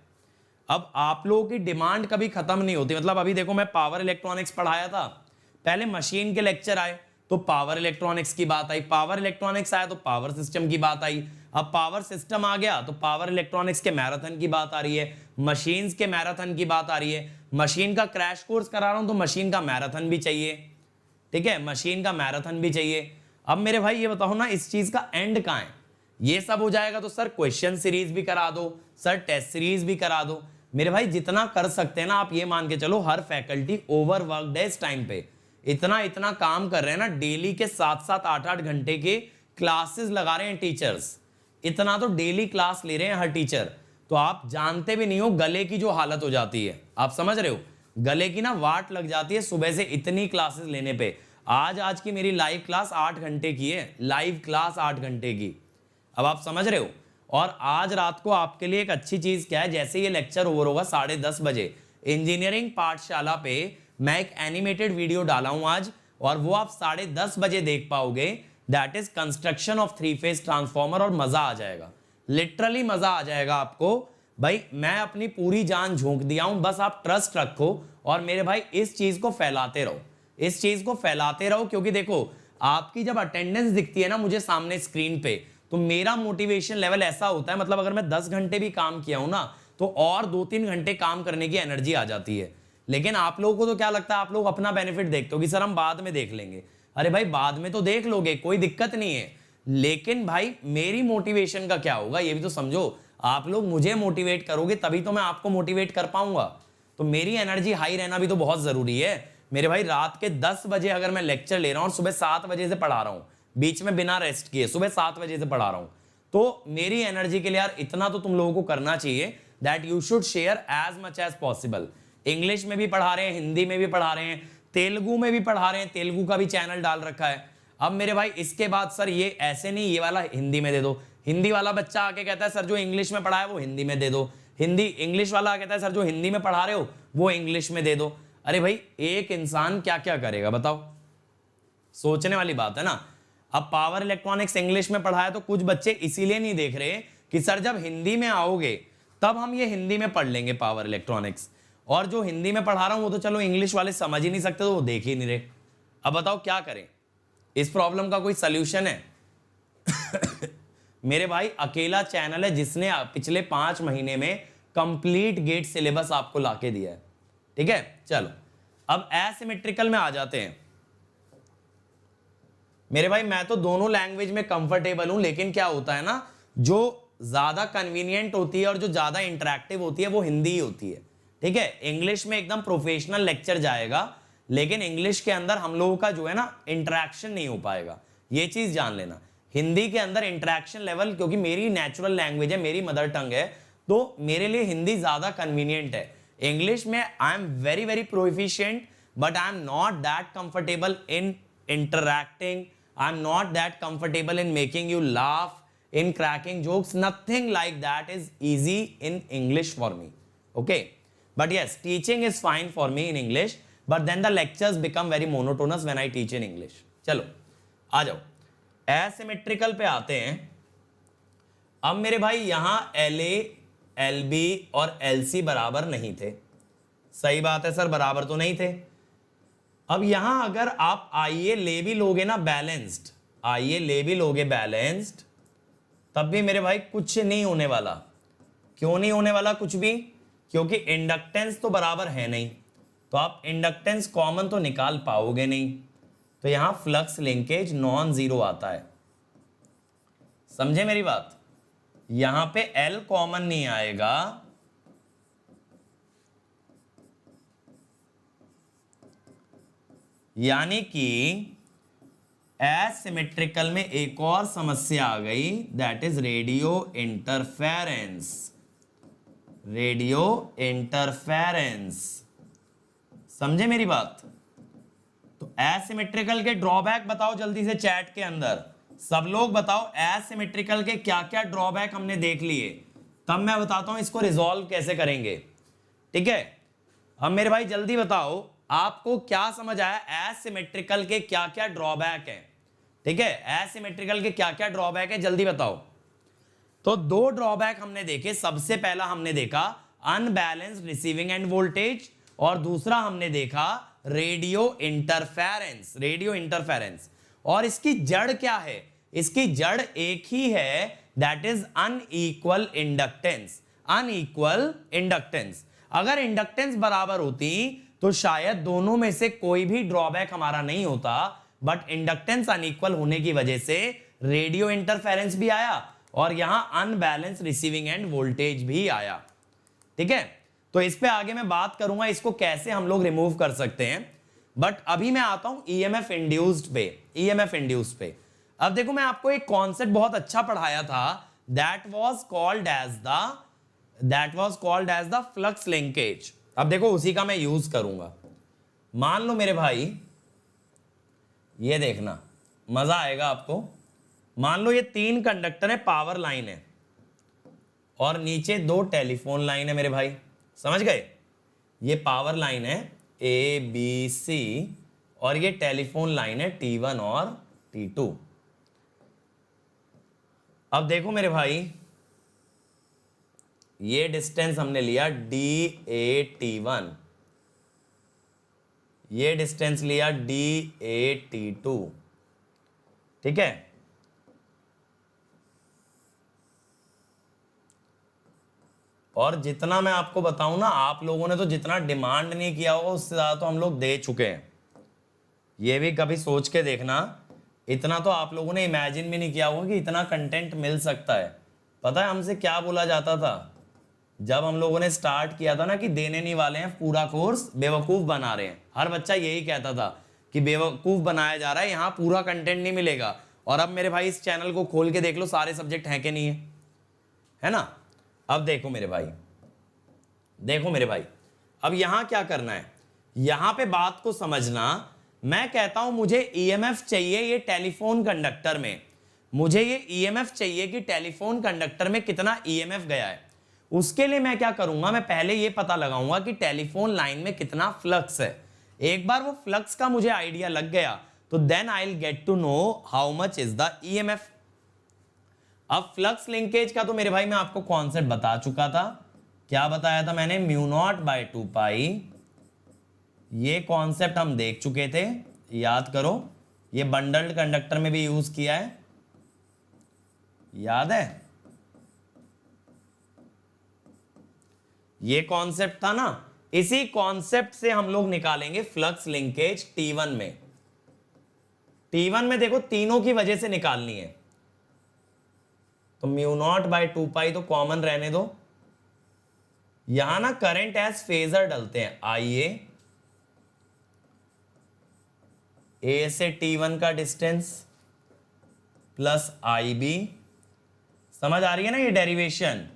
A: अब आप लोगों की डिमांड कभी खत्म नहीं होती। मतलब अभी देखो मैं पावर इलेक्ट्रॉनिक्स पढ़ाया था, पहले मशीन के लेक्चर आए तो पावर इलेक्ट्रॉनिक्स की बात आई, पावर इलेक्ट्रॉनिक्स आया तो पावर सिस्टम की बात आई, अब पावर सिस्टम आ गया तो पावर इलेक्ट्रॉनिक्स के मैराथन की बात आ रही है, मशीन्स के मैराथन की बात आ रही है। मशीन का क्रैश कोर्स करा रहा हूं तो मशीन का मैराथन भी चाहिए, ठीक है, मशीन का मैराथन भी चाहिए। अब मेरे भाई ये बताओ ना, इस चीज का एंड कहां है? ये सब हो जाएगा तो सर क्वेश्चन सीरीज भी करा दो, सर टेस्ट सीरीज भी करा दो। मेरे भाई जितना कर सकते हैं ना, आप ये मान के चलो हर फैकल्टी ओवरवर्कड है इस टाइम पे, इतना काम कर रहे हैं ना, डेली के 7-7 8-8 घंटे के क्लासेस लगा रहे हैं टीचर्स, इतना तो डेली क्लास ले रहे हैं हर टीचर। तो आप जानते भी नहीं हो गले की जो हालत हो जाती है, आप समझ रहे हो, गले की ना वाट लग जाती है सुबह से इतनी क्लासेस लेने पे। आज की मेरी लाइव क्लास 8 घंटे की है, लाइव क्लास 8 घंटे की, अब आप समझ रहे हो। और आज रात को आपके लिए एक अच्छी चीज क्या है, जैसे ये लेक्चर ओवर होगा 10:30 बजे, इंजीनियरिंग पाठशाला पे मैं एक एनिमेटेड वीडियो डाला हूं आज, और वो आप 10:30 बजे देख पाओगे। That is construction of 3 phase transformer, और मजा आ जाएगा, लिटरली मजा आ जाएगा आपको। भाई मैं अपनी पूरी जान झोंक दिया हूं, बस आप ट्रस्ट रखो और मेरे भाई इस चीज को फैलाते रहो, इस चीज को फैलाते रहो। क्योंकि देखो आपकी जब अटेंडेंस दिखती है ना मुझे सामने स्क्रीन पे, तो मेरा मोटिवेशन लेवल ऐसा होता है, मतलब अगर मैं 10 घंटे भी काम किया हूं ना तो और 2-3 घंटे काम करने की एनर्जी आ जाती है। लेकिन आप लोगों को तो क्या लगता है, आप लोग अपना बेनिफिट देखते हो कि सर हम बाद में देख लेंगे। अरे भाई बाद में तो देख लोगे, कोई दिक्कत नहीं है, लेकिन भाई मेरी मोटिवेशन का क्या होगा ये भी तो समझो। आप लोग मुझे मोटिवेट करोगे तभी तो मैं आपको मोटिवेट कर पाऊंगा, तो मेरी एनर्जी हाई रहना भी तो बहुत जरूरी है मेरे भाई। रात के 10 बजे अगर मैं लेक्चर ले रहा हूं और सुबह 7 बजे से पढ़ा रहा हूं, बीच में बिना रेस्ट किए सुबह 7 बजे से पढ़ा रहा हूं, तो मेरी एनर्जी के लिए यार इतना तो तुम लोगों को करना चाहिए, that you should share as much as possible. English में भी पढ़ा रहे हैं, हिंदी में भी पढ़ा रहे हैं, तेलुगु में भी पढ़ा रहे हैं, तेलुगु का भी चैनल डाल रखा है। अब मेरे भाई इसके बाद सर ये ऐसे नहीं, ये वाला हिंदी में दे दो, हिंदी वाला बच्चा आके कहता है सर जो इंग्लिश में पढ़ा है वो हिंदी में दे दो, इंग्लिश वाला कहता है सर जो हिंदी में पढ़ा रहे हो वो इंग्लिश में दे दो। अरे भाई एक इंसान क्या क्या करेगा बताओ, सोचने वाली बात है ना। अब पावर इलेक्ट्रॉनिक्स इंग्लिश में पढ़ाया तो कुछ बच्चे इसीलिए नहीं देख रहे कि सर जब हिंदी में आओगे तब हम ये हिंदी में पढ़ लेंगे पावर इलेक्ट्रॉनिक्स, और जो हिंदी में पढ़ा रहा हूं वो तो चलो इंग्लिश वाले समझ ही नहीं सकते तो वो देख ही नहीं रहे। अब बताओ क्या करें, इस प्रॉब्लम का कोई सल्यूशन है? मेरे भाई अकेला चैनल है जिसने पिछले 5 महीने में कंप्लीट गेट सिलेबस आपको लाके दिया है, ठीक है। चलो अब एसिमेट्रिकल में आ जाते हैं। मेरे भाई मैं तो दोनों लैंग्वेज में कंफर्टेबल हूं, लेकिन क्या होता है ना, जो ज्यादा कन्वीनियंट होती है और जो ज्यादा इंटरेक्टिव होती है वो हिंदी ही होती है, ठीक है, इंग्लिश में एकदम प्रोफेशनल लेक्चर जाएगा, लेकिन इंग्लिश के अंदर हम लोगों का जो है ना इंटरेक्शन नहीं हो पाएगा, ये चीज जान लेना। हिंदी के अंदर इंटरेक्शन लेवल, क्योंकि मेरी नेचुरल लैंग्वेज है, मेरी मदर टंग है, तो मेरे लिए हिंदी ज्यादा कन्वीनियंट है। इंग्लिश में I am very very proficient, but I am not that comfortable in interacting, I am not that comfortable in making you laugh, in cracking jokes, nothing like that is easy in English for me, okay? But yes, teaching is fine for me in English, but then the lectures become very monotonous when I teach in English. चलो आ जाओ, asymmetrical पे आते हैं। अब मेरे भाई यहां LA, LB और LC बराबर नहीं थे, सही बात है सर, बराबर तो नहीं थे। अब यहां अगर आप IA ले भी लोगे ना बैलेंस्ड, IA ले भी लोगे बैलेंस्ड, तब भी मेरे भाई कुछ नहीं होने वाला। क्यों नहीं होने वाला कुछ भी? क्योंकि इंडक्टेंस तो बराबर है नहीं, तो आप इंडक्टेंस कॉमन तो निकाल पाओगे नहीं, तो यहां फ्लक्स लिंकेज नॉन जीरो आता है। समझे मेरी बात? यहां पे L कॉमन नहीं आएगा, यानी कि एसिमेट्रिकल में एक और समस्या आ गई, that is radio interference. Radio interference, समझे मेरी बात? तो एसिमेट्रिकल के ड्रॉबैक बताओ जल्दी से चैट के अंदर, सब लोग बताओ एसिमेट्रिकल के क्या क्या ड्रॉबैक हमने देख लिए, तब मैं बताता हूं इसको रिजॉल्व कैसे करेंगे। ठीक है, अब मेरे भाई जल्दी बताओ आपको क्या समझ आया, एसिमेट्रिकल के क्या क्या ड्रॉबैक है। ठीक है, एसिमेट्रिकल के क्या क्या ड्रॉबैक है जल्दी बताओ। तो दो ड्रॉबैक हमने देखे, सबसे पहला हमने देखा अनबैलेंस्ड रिसीविंग एंड वोल्टेज, और दूसरा हमने देखा रेडियो इंटरफेरेंस। रेडियो इंटरफेरेंस, और इसकी जड़ क्या है? इसकी जड़ एक ही है, that is unequal inductance. Unequal inductance, अगर इंडक्टेंस बराबर होती तो शायद दोनों में से कोई भी ड्रॉबैक हमारा नहीं होता, बट इंडक्टेंस अनइक्वल होने की वजह से रेडियो इंटरफेरेंस भी आया और यहां अनबैलेंस रिसीविंग एंड वोल्टेज भी आया। ठीक है, तो इस पे आगे मैं बात करूंगा इसको कैसे हम लोग रिमूव कर सकते हैं, बट अभी मैं आता हूं ईएमएफ इंड्यूस्ड पे। ईएमएफ इंड्यूस्ड पे अब देखो, मैं आपको एक कॉन्सेप्ट बहुत अच्छा पढ़ाया था, that was called as the flux linkage. अब देखो उसी का मैं यूज करूंगा। मान लो मेरे भाई, ये देखना मजा आएगा आपको। मान लो ये 3 कंडक्टर है, पावर लाइन है, और नीचे 2 टेलीफोन लाइन है मेरे भाई, समझ गए? ये पावर लाइन है ABC और ये टेलीफोन लाइन है T1 और T2। अब देखो मेरे भाई, ये डिस्टेंस हमने लिया DA-T1, ये डिस्टेंस लिया DA-T2। ठीक है, और जितना मैं आपको बताऊं ना, आप लोगों ने तो जितना डिमांड नहीं किया होगा उससे ज्यादा तो हम लोग दे चुके हैं। ये भी कभी सोच के देखना, इतना तो आप लोगों ने इमेजिन भी नहीं किया होगा कि इतना कंटेंट मिल सकता है। पता है हमसे क्या बोला जाता था जब हम लोगों ने स्टार्ट किया था ना, कि देने नहीं वाले हैं पूरा कोर्स, बेवकूफ बना रहे हैं। हर बच्चा यही कहता था कि बेवकूफ बनाया जा रहा है, यहाँ पूरा कंटेंट नहीं मिलेगा। और अब मेरे भाई इस चैनल को खोल के देख लो, सारे सब्जेक्ट हैं कि नहीं है, है ना? अब देखो मेरे भाई, देखो मेरे भाई, अब यहां क्या करना है, यहां पे बात को समझना। मैं कहता हूं मुझे ईएमएफ चाहिए ये टेलीफोन कंडक्टर में, मुझे ये ईएमएफ चाहिए कि टेलीफोन कंडक्टर में कितना ईएमएफ गया है। उसके लिए मैं क्या करूंगा, मैं पहले ये पता लगाऊंगा कि टेलीफोन लाइन में कितना फ्लक्स है। एक बार वो फ्लक्स का मुझे आइडिया लग गया तो then I will get to know how much is the EMF. अब फ्लक्स लिंकेज का तो मेरे भाई मैं आपको कॉन्सेप्ट बता चुका था। क्या बताया था मैंने? μ0/2π। ये कॉन्सेप्ट हम देख चुके थे, याद करो। ये बंडल्ड कंडक्टर में भी यूज किया है, याद है? ये कॉन्सेप्ट था ना, इसी कॉन्सेप्ट से हम लोग निकालेंगे फ्लक्स लिंकेज T1 में। T1 में देखो तीनों की वजह से निकालनी है, तो μ0/2π तो कॉमन रहने दो, यहां ना करंट एज फेजर डलते हैं। आइए ए से T1 का डिस्टेंस प्लस IB, समझ आ रही है ना ये डेरिवेशन,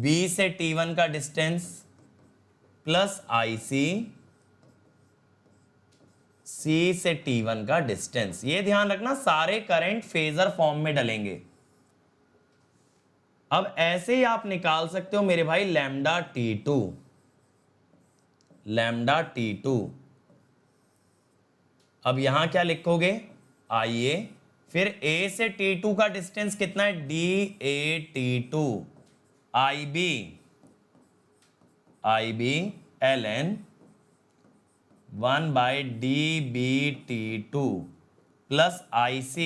A: B से T1 का डिस्टेंस प्लस IC, C से T1 का डिस्टेंस। ये ध्यान रखना सारे करंट फेजर फॉर्म में डलेंगे। अब ऐसे ही आप निकाल सकते हो मेरे भाई लैम्डा T2, लैम्डा T2। अब यहां क्या लिखोगे, आइए फिर A से T2 का डिस्टेंस कितना है, DAT2, IB ln 1/DBT2 plus IC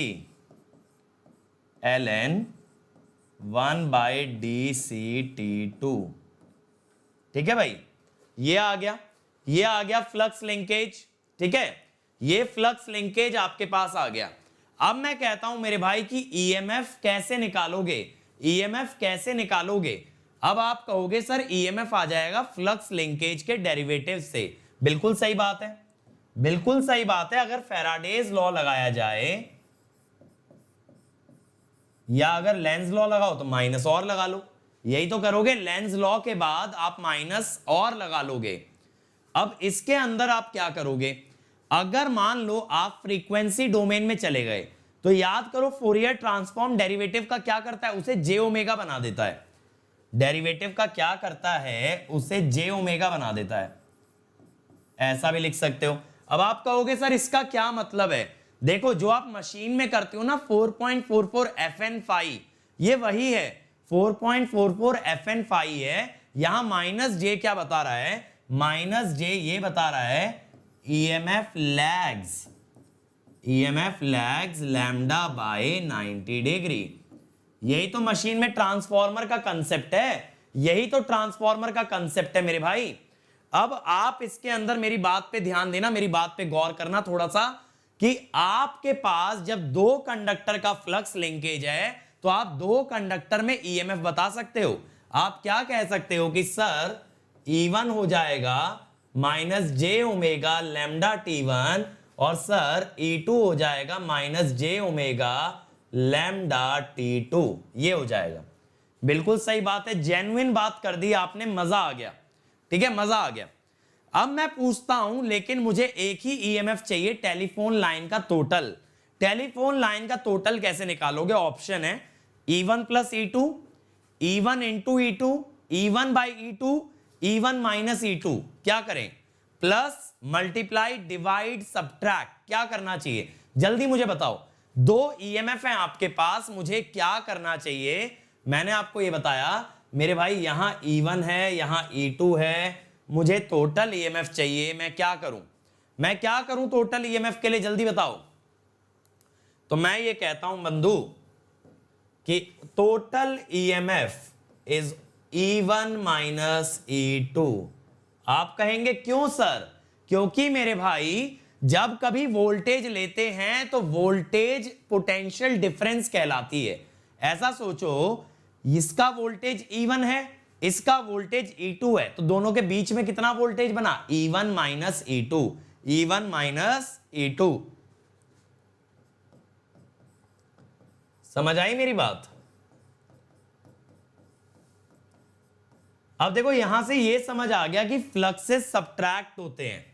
A: ln 1/DCT2। ठीक है भाई, ये आ गया फ्लक्स लिंकेज। ठीक है, ये फ्लक्स लिंकेज आपके पास आ गया। अब मैं कहता हूं मेरे भाई कि ईएमएफ कैसे निकालोगे, ईएमएफ कैसे निकालोगे। अब आप कहोगे सर ईएमएफ आ जाएगा फ्लक्स लिंकेज के डेरिवेटिव से। बिल्कुल सही बात है, बिल्कुल सही बात है। अगर फैराडेज लॉ लगाया जाए या अगर लेंज लॉ लगाओ तो माइनस और लगा लो, यही तो करोगे। लेंज लॉ के बाद आप माइनस और लगा लोगे। अब इसके अंदर आप क्या करोगे, अगर मान लो आप फ्रीक्वेंसी डोमेन में चले गए तो याद करो फोरियर ट्रांसफॉर्म डेरिवेटिव का क्या करता है, उसे जे ओमेगा बना देता है। डेरिवेटिव का क्या करता है, उसे जे ओमेगा बना देता है। ऐसा भी लिख सकते हो। अब आप कहोगे सर इसका क्या मतलब है, देखो जो आप मशीन में करते हो ना 4.44 FN फाई, ये वही है 4.44 FN फाई है। यहां माइनस जे क्या बता रहा है, माइनस जे ये बता रहा है EMF lags lambda by 90 degree. यही तो मशीन में ट्रांसफॉर्मर का कंसेप्ट है, यही तो ट्रांसफॉर्मर का कंसेप्ट है मेरे भाई। अब आप इसके अंदर मेरी बात पे ध्यान देना, मेरी बात पे गौर करना थोड़ा सा, कि आपके पास जब दो कंडक्टर का फ्लक्स लिंकेज है तो आप दो कंडक्टर में ईएमएफ बता सकते हो। आप क्या कह सकते हो कि सर E1 हो जाएगा माइनस जे ओमेगा लैम्डा T1 और सर E2 हो जाएगा माइनस जे ओमेगा लैम्डा T2, ये हो जाएगा। बिल्कुल सही बात है, जेन्युइन बात कर दी आपने, मजा आ गया। ठीक है, मजा आ गया। अब मैं पूछता हूं, लेकिन मुझे एक ही ईएमएफ चाहिए टेलीफोन लाइन का टोटल। टेलीफोन लाइन का टोटल कैसे निकालोगे, ऑप्शन है E1 plus E2, E1 into E2, E1 by E2, E1 minus E2। क्या करें, प्लस मल्टीप्लाई डिवाइड सब्ट्रैक्ट, क्या करना चाहिए जल्दी मुझे बताओ। दो ईएमएफ हैं आपके पास, मुझे क्या करना चाहिए। मैंने आपको ये बताया मेरे भाई, यहां E1 है, यहां E2 है, मुझे टोटल ईएमएफ चाहिए। मैं क्या करूं टोटल ईएमएफ के लिए, जल्दी बताओ। तो मैं ये कहता हूं बंधु कि total EMF is E1 minus E2। आप कहेंगे क्यों सर, क्योंकि मेरे भाई जब कभी वोल्टेज लेते हैं तो वोल्टेज पोटेंशियल डिफरेंस कहलाती है। ऐसा सोचो, इसका वोल्टेज E1 है, इसका वोल्टेज E2 है, तो दोनों के बीच में कितना वोल्टेज बना, E1 minus E2, E1 minus E2। समझ आई मेरी बात। अब देखो यहां से ये समझ आ गया कि फ्लक्सेस सब्ट्रैक्ट होते हैं,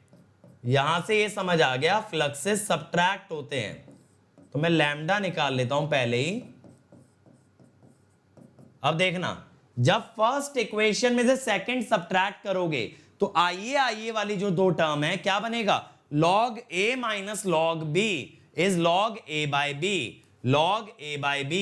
A: यहां से ये समझ आ गया फ्लक्सेस सब्ट्रैक्ट होते हैं। तो मैं लैम्डा निकाल लेता हूं पहले ही। अब देखना, जब फर्स्ट इक्वेशन में से सेकंड सब्ट्रैक्ट करोगे तो आइए वाली जो दो टर्म है क्या बनेगा, log A minus log B is log A by B, log A by B।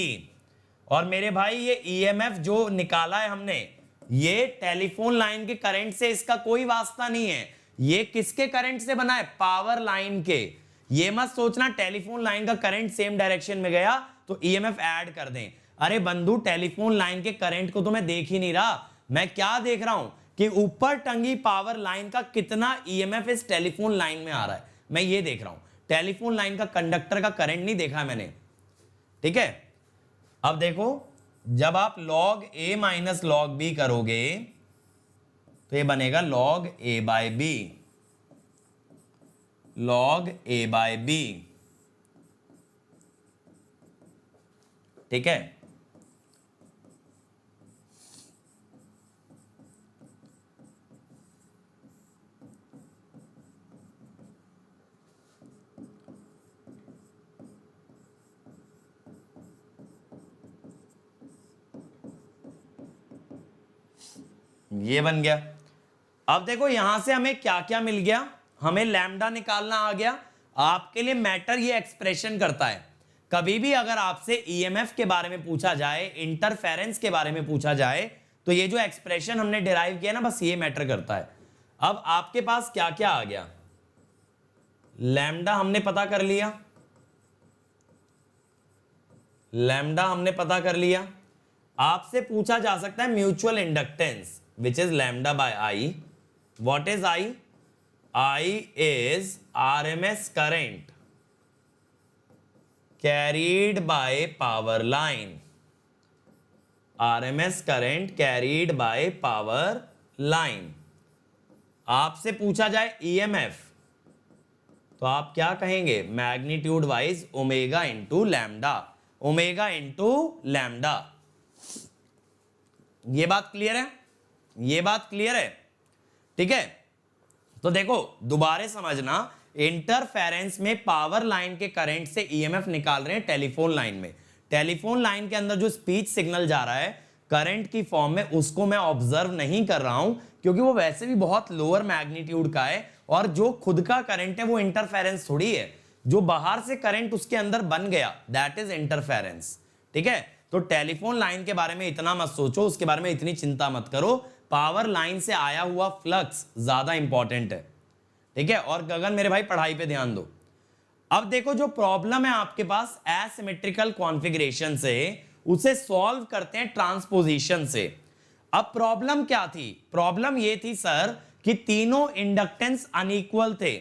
A: और मेरे भाई ये EMF जो निकाला है हमने, ये टेलीफोन लाइन के करंट से इसका कोई वास्ता नहीं है। ये किसके करंट से बना है, पावर लाइन के। ये मत सोचना टेलीफोन लाइन का करंट सेम डायरेक्शन में गया तो EMF ऐड कर दें। अरे बंधु, टेलीफोन लाइन के करंट को तो मैं देख ही नहीं रहा, मैं क्या देख रहा हूं कि ऊपर टंगी पावर लाइन का कितना EMF इस टेलीफोन लाइन में आ रहा है, मैं ये देख रहा हूं। टेलीफोन लाइन का कंडक्टर का करंट नहीं देखा मैंने। ठीक है, अब देखो जब आप log A minus log B करोगे तो ये बनेगा log a by B, log a by B. ठीक है, ये बन गया। अब देखो यहां से हमें क्या क्या मिल गया, हमें लैम्डा निकालना आ गया। आपके लिए मैटर ये एक्सप्रेशन करता है। कभी भी अगर आपसे ईएमएफ के बारे में पूछा जाए, इंटरफेरेंस के बारे में पूछा जाए, तो ये जो एक्सप्रेशन हमने डिराइव किया ना, बस ये मैटर करता है। अब आपके पास क्या क्या आ गया, लैम्डा हमने पता कर लिया, लैम्डा हमने पता कर लिया। आपसे पूछा जा सकता है mutual inductance, which is lambda by I. What is I? I is RMS current carried by power line. RMS current carried by power line. आपसे पूछा जाए EMF, तो आप क्या कहेंगे, magnitude wise omega into lambda, omega into lambda. ये बात clear है, ये बात क्लियर है। ठीक है, तो देखो दोबारा समझना, इंटरफेरेंस में पावर लाइन के करंट से ईएमएफ निकाल रहे हैं टेलीफोन लाइन में। टेलीफोन लाइन के अंदर जो स्पीच सिग्नल जा रहा है करंट की फॉर्म में, उसको मैं ऑब्जर्व नहीं कर रहा हूं, क्योंकि वो वैसे भी बहुत लोअर मैग्नीट्यूड का है, और जो खुद का करंट है वो इंटरफेरेंस थोड़ी है, जो बाहर से करंट उसके अंदर बन गया दैट इज इंटरफेरेंस। ठीक है, तो टेलीफोन लाइन के बारे में इतना मत सोचो, उसके बारे में इतनी चिंता मत करो। पावर लाइन से आया हुआ फ्लक्स ज्यादा इंपॉर्टेंट है। ठीक है, और गगन मेरे भाई पढ़ाई पे ध्यान दो। अब देखो जो प्रॉब्लम है आपके पास एसिमेट्रिकल कॉन्फ़िगरेशन से, उसे सॉल्व करते हैं ट्रांसपोजिशन से। अब प्रॉब्लम क्या थी, प्रॉब्लम ये थी सर कि तीनों इंडक्टेंस अनइक्वल थे,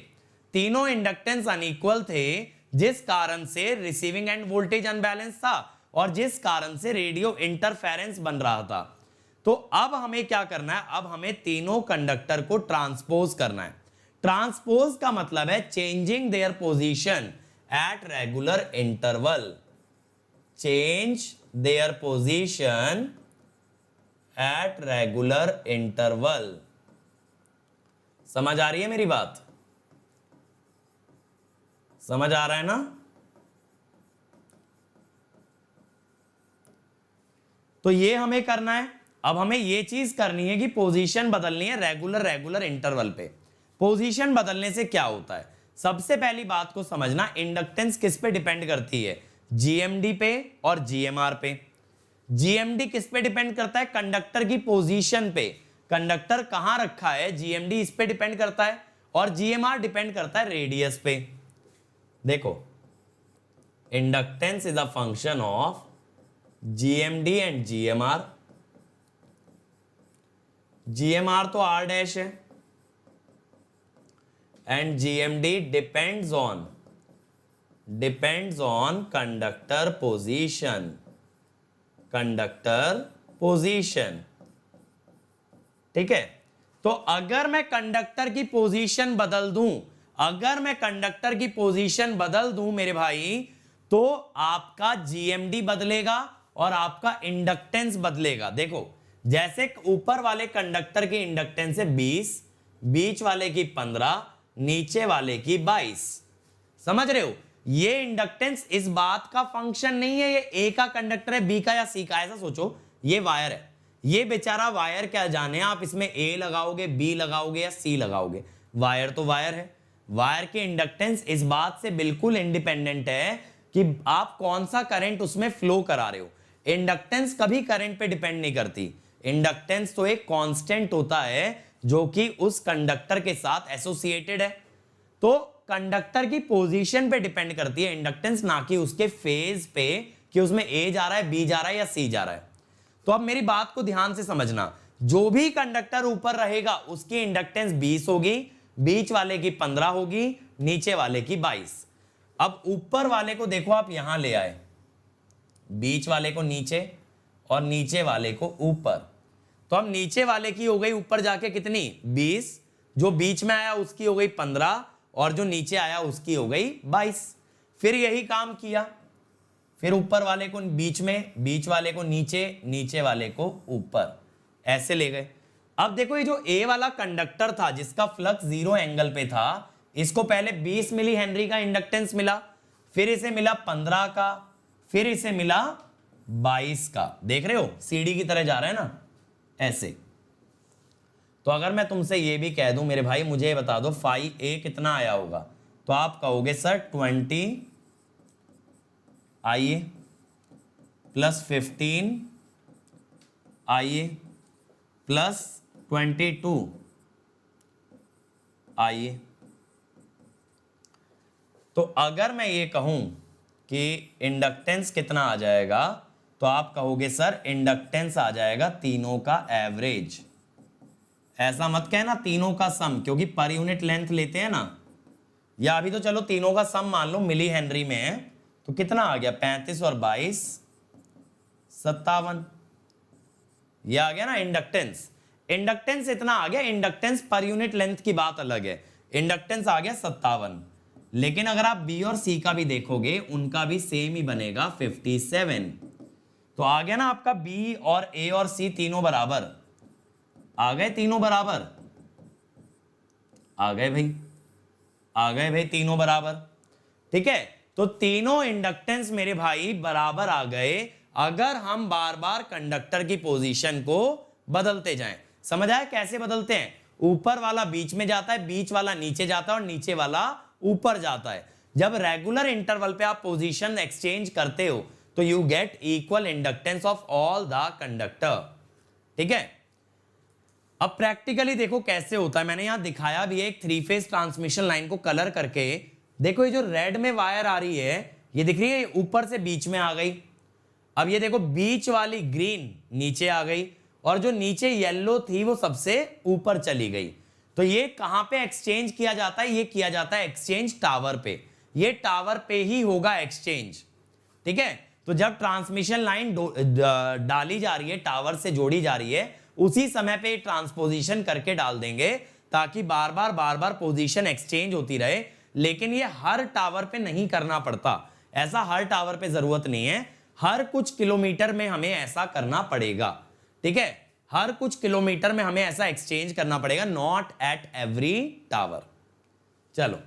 A: तीनों इंडक्टेंस अनइक्वल थे, जिस कारण से रिसीविंग एंड वोल्टेज अनबैलेंस था और जिस कारण से रेडियो इंटरफेरेंस बन रहा था। तो अब हमें क्या करना है, अब हमें तीनों कंडक्टर को ट्रांसपोज करना है। ट्रांसपोज का मतलब है changing their position at regular interval, change their position at regular interval. समझ आ रही है मेरी बात, समझ आ रहा है ना? तो ये हमें करना है। अब हमें ये चीज करनी है कि पोजीशन बदलनी है रेगुलर इंटरवल पे। पोजीशन बदलने से क्या होता है, सबसे पहली बात को समझना, इंडक्टेंस किस पे डिपेंड करती है, जीएमडी पे और जीएमआर पे। जीएमडी किस पे डिपेंड करता है, कंडक्टर की पोजीशन पे, कंडक्टर कहां रखा है, जीएमडी इस पे डिपेंड करता है, और जीएमआर डिपेंड करता है रेडियस पे। देखो inductance is a function of GMD and GMR. GMR तो आर डैश है, and GMD depends on conductor position, conductor position. ठीक है, तो अगर मैं कंडक्टर की पोजीशन बदल दूं, अगर मैं कंडक्टर की पोजीशन बदल दूं मेरे भाई, तो आपका जीएमडी बदलेगा और आपका इंडक्टेंस बदलेगा। देखो जैसे ऊपर वाले कंडक्टर की इंडक्टेंस है 20, बीच वाले की 15, नीचे वाले की 22। समझ रहे हो, ये इंडक्टेंस इस बात का फंक्शन नहीं है ये ए का कंडक्टर है, बी का या सी का। ऐसा सोचो ये वायर है, ये बेचारा वायर क्या जाने आप इसमें ए लगाओगे, बी लगाओगे या सी लगाओगे, वायर तो वायर है। वायर की इंडक्टेंस इस बात से बिल्कुल इंडिपेंडेंट है कि आप कौन सा करंट उसमें फ्लो करा रहे हो। इंडक्टेंस कभी करंट पे डिपेंड नहीं करती। इंडक्टेंस तो एक कांस्टेंट होता है जो कि उस कंडक्टर के साथ एसोसिएटेड है। तो कंडक्टर की पोजीशन पे डिपेंड करती है इंडक्टेंस, ना कि उसके फेज पे कि उसमें ए जा रहा है, बी जा रहा है या सी जा रहा है। तो अब मेरी बात को ध्यान से समझना, जो भी कंडक्टर ऊपर रहेगा उसकी इंडक्टेंस 20 होगी, बीच वाले की 15 होगी, नीचे वाले की 22। अब ऊपर वाले को देखो आप यहां ले आए, बीच वाले को नीचे और नीचे वाले को ऊपर। तो अब नीचे वाले की हो गई ऊपर जाके कितनी 20, जो बीच में आया उसकी हो गई 15 और जो नीचे आया उसकी हो गई 22। फिर यही काम किया, फिर ऊपर वाले को बीच में, बीच वाले को नीचे, नीचे वाले को ऊपर, ऐसे ले गए। अब देखो ये जो ए वाला कंडक्टर था जिसका फ्लक्स 0 एंगल पे था, इसको पहले 20 मिली हेनरी का इंडक्टेंस मिला, फिर इसे मिला 15 का, फिर इसे मिला 22 का। देख रहे हो सीढ़ी की तरह जा रहा है ना, ऐसे। तो अगर मैं तुमसे ये भी कह दूं मेरे भाई मुझे बता दो फाई ए कितना आया होगा, तो आप कहोगे सर 20 आइए प्लस 15 आइए प्लस 22 आइए। तो अगर मैं ये कहूं कि इंडक्टेंस कितना आ जाएगा, तो आप कहोगे सर इंडक्टेंस आ जाएगा तीनों का एवरेज। ऐसा मत कहना तीनों का सम, क्योंकि पर यूनिट लेंथ लेते हैं ना, या अभी तो चलो तीनों का सम मान लो मिली हेनरी में है, तो कितना आ गया 35 और 22 57, ये आ गया ना इंडक्टेंस। इंडक्टेंस इतना आ गया, इंडक्टेंस पर यूनिट लेंथ की बात अलग है, इंडक्टेंस आ गया 57। लेकिन अगर आप बी और सी का भी देखोगे उनका भी सेम ही बनेगा 57। तो आ गया ना आपका बी और ए और सी तीनों बराबर, आ गए तीनों बराबर, आ गए भाई, आ गए भाई तीनों बराबर। ठीक है, तो तीनों इंडक्टेंस मेरे भाई बराबर आ गए अगर हम बार बार कंडक्टर की पोजीशन को बदलते जाएं। समझ आया कैसे बदलते हैं? ऊपर वाला बीच में जाता है, बीच वाला नीचे जाता है और नीचे वाला ऊपर जाता है। जब रेगुलर इंटरवल पे आप पोजीशन एक्सचेंज करते हो तो you get equal inductance of all the conductor. ठीक है, अब प्रैक्टिकली देखो कैसे होता है, मैंने यहां दिखाया भी है एक 3 फेज ट्रांसमिशन लाइन को कलर करके। देखो ये जो रेड में वायर आ रही है, ये दिख रही है, ऊपर से बीच में आ गई। अब ये देखो बीच वाली ग्रीन नीचे आ गई और जो नीचे येलो थी वो सबसे ऊपर चली गई। तो ये कहां पे एक्सचेंज किया जाता है? ये किया जाता है एक्सचेंज टावर पे, ये टावर पे ही होगा एक्सचेंज। ठीक है, तो जब ट्रांसमिशन लाइन डाली जा रही है, टावर से जोड़ी जा रही है, उसी समय पे ट्रांसपोजिशन करके डाल देंगे ताकि बार बार पोजीशन एक्सचेंज होती रहे। लेकिन ये हर टावर पे नहीं करना पड़ता, ऐसा हर टावर पे जरूरत नहीं है, हर कुछ किलोमीटर में हमें ऐसा करना पड़ेगा। ठीक है, हर कुछ किलोमीटर में हमें ऐसा एक्सचेंज करना पड़ेगा, नॉट एट एवरी टावर। चलो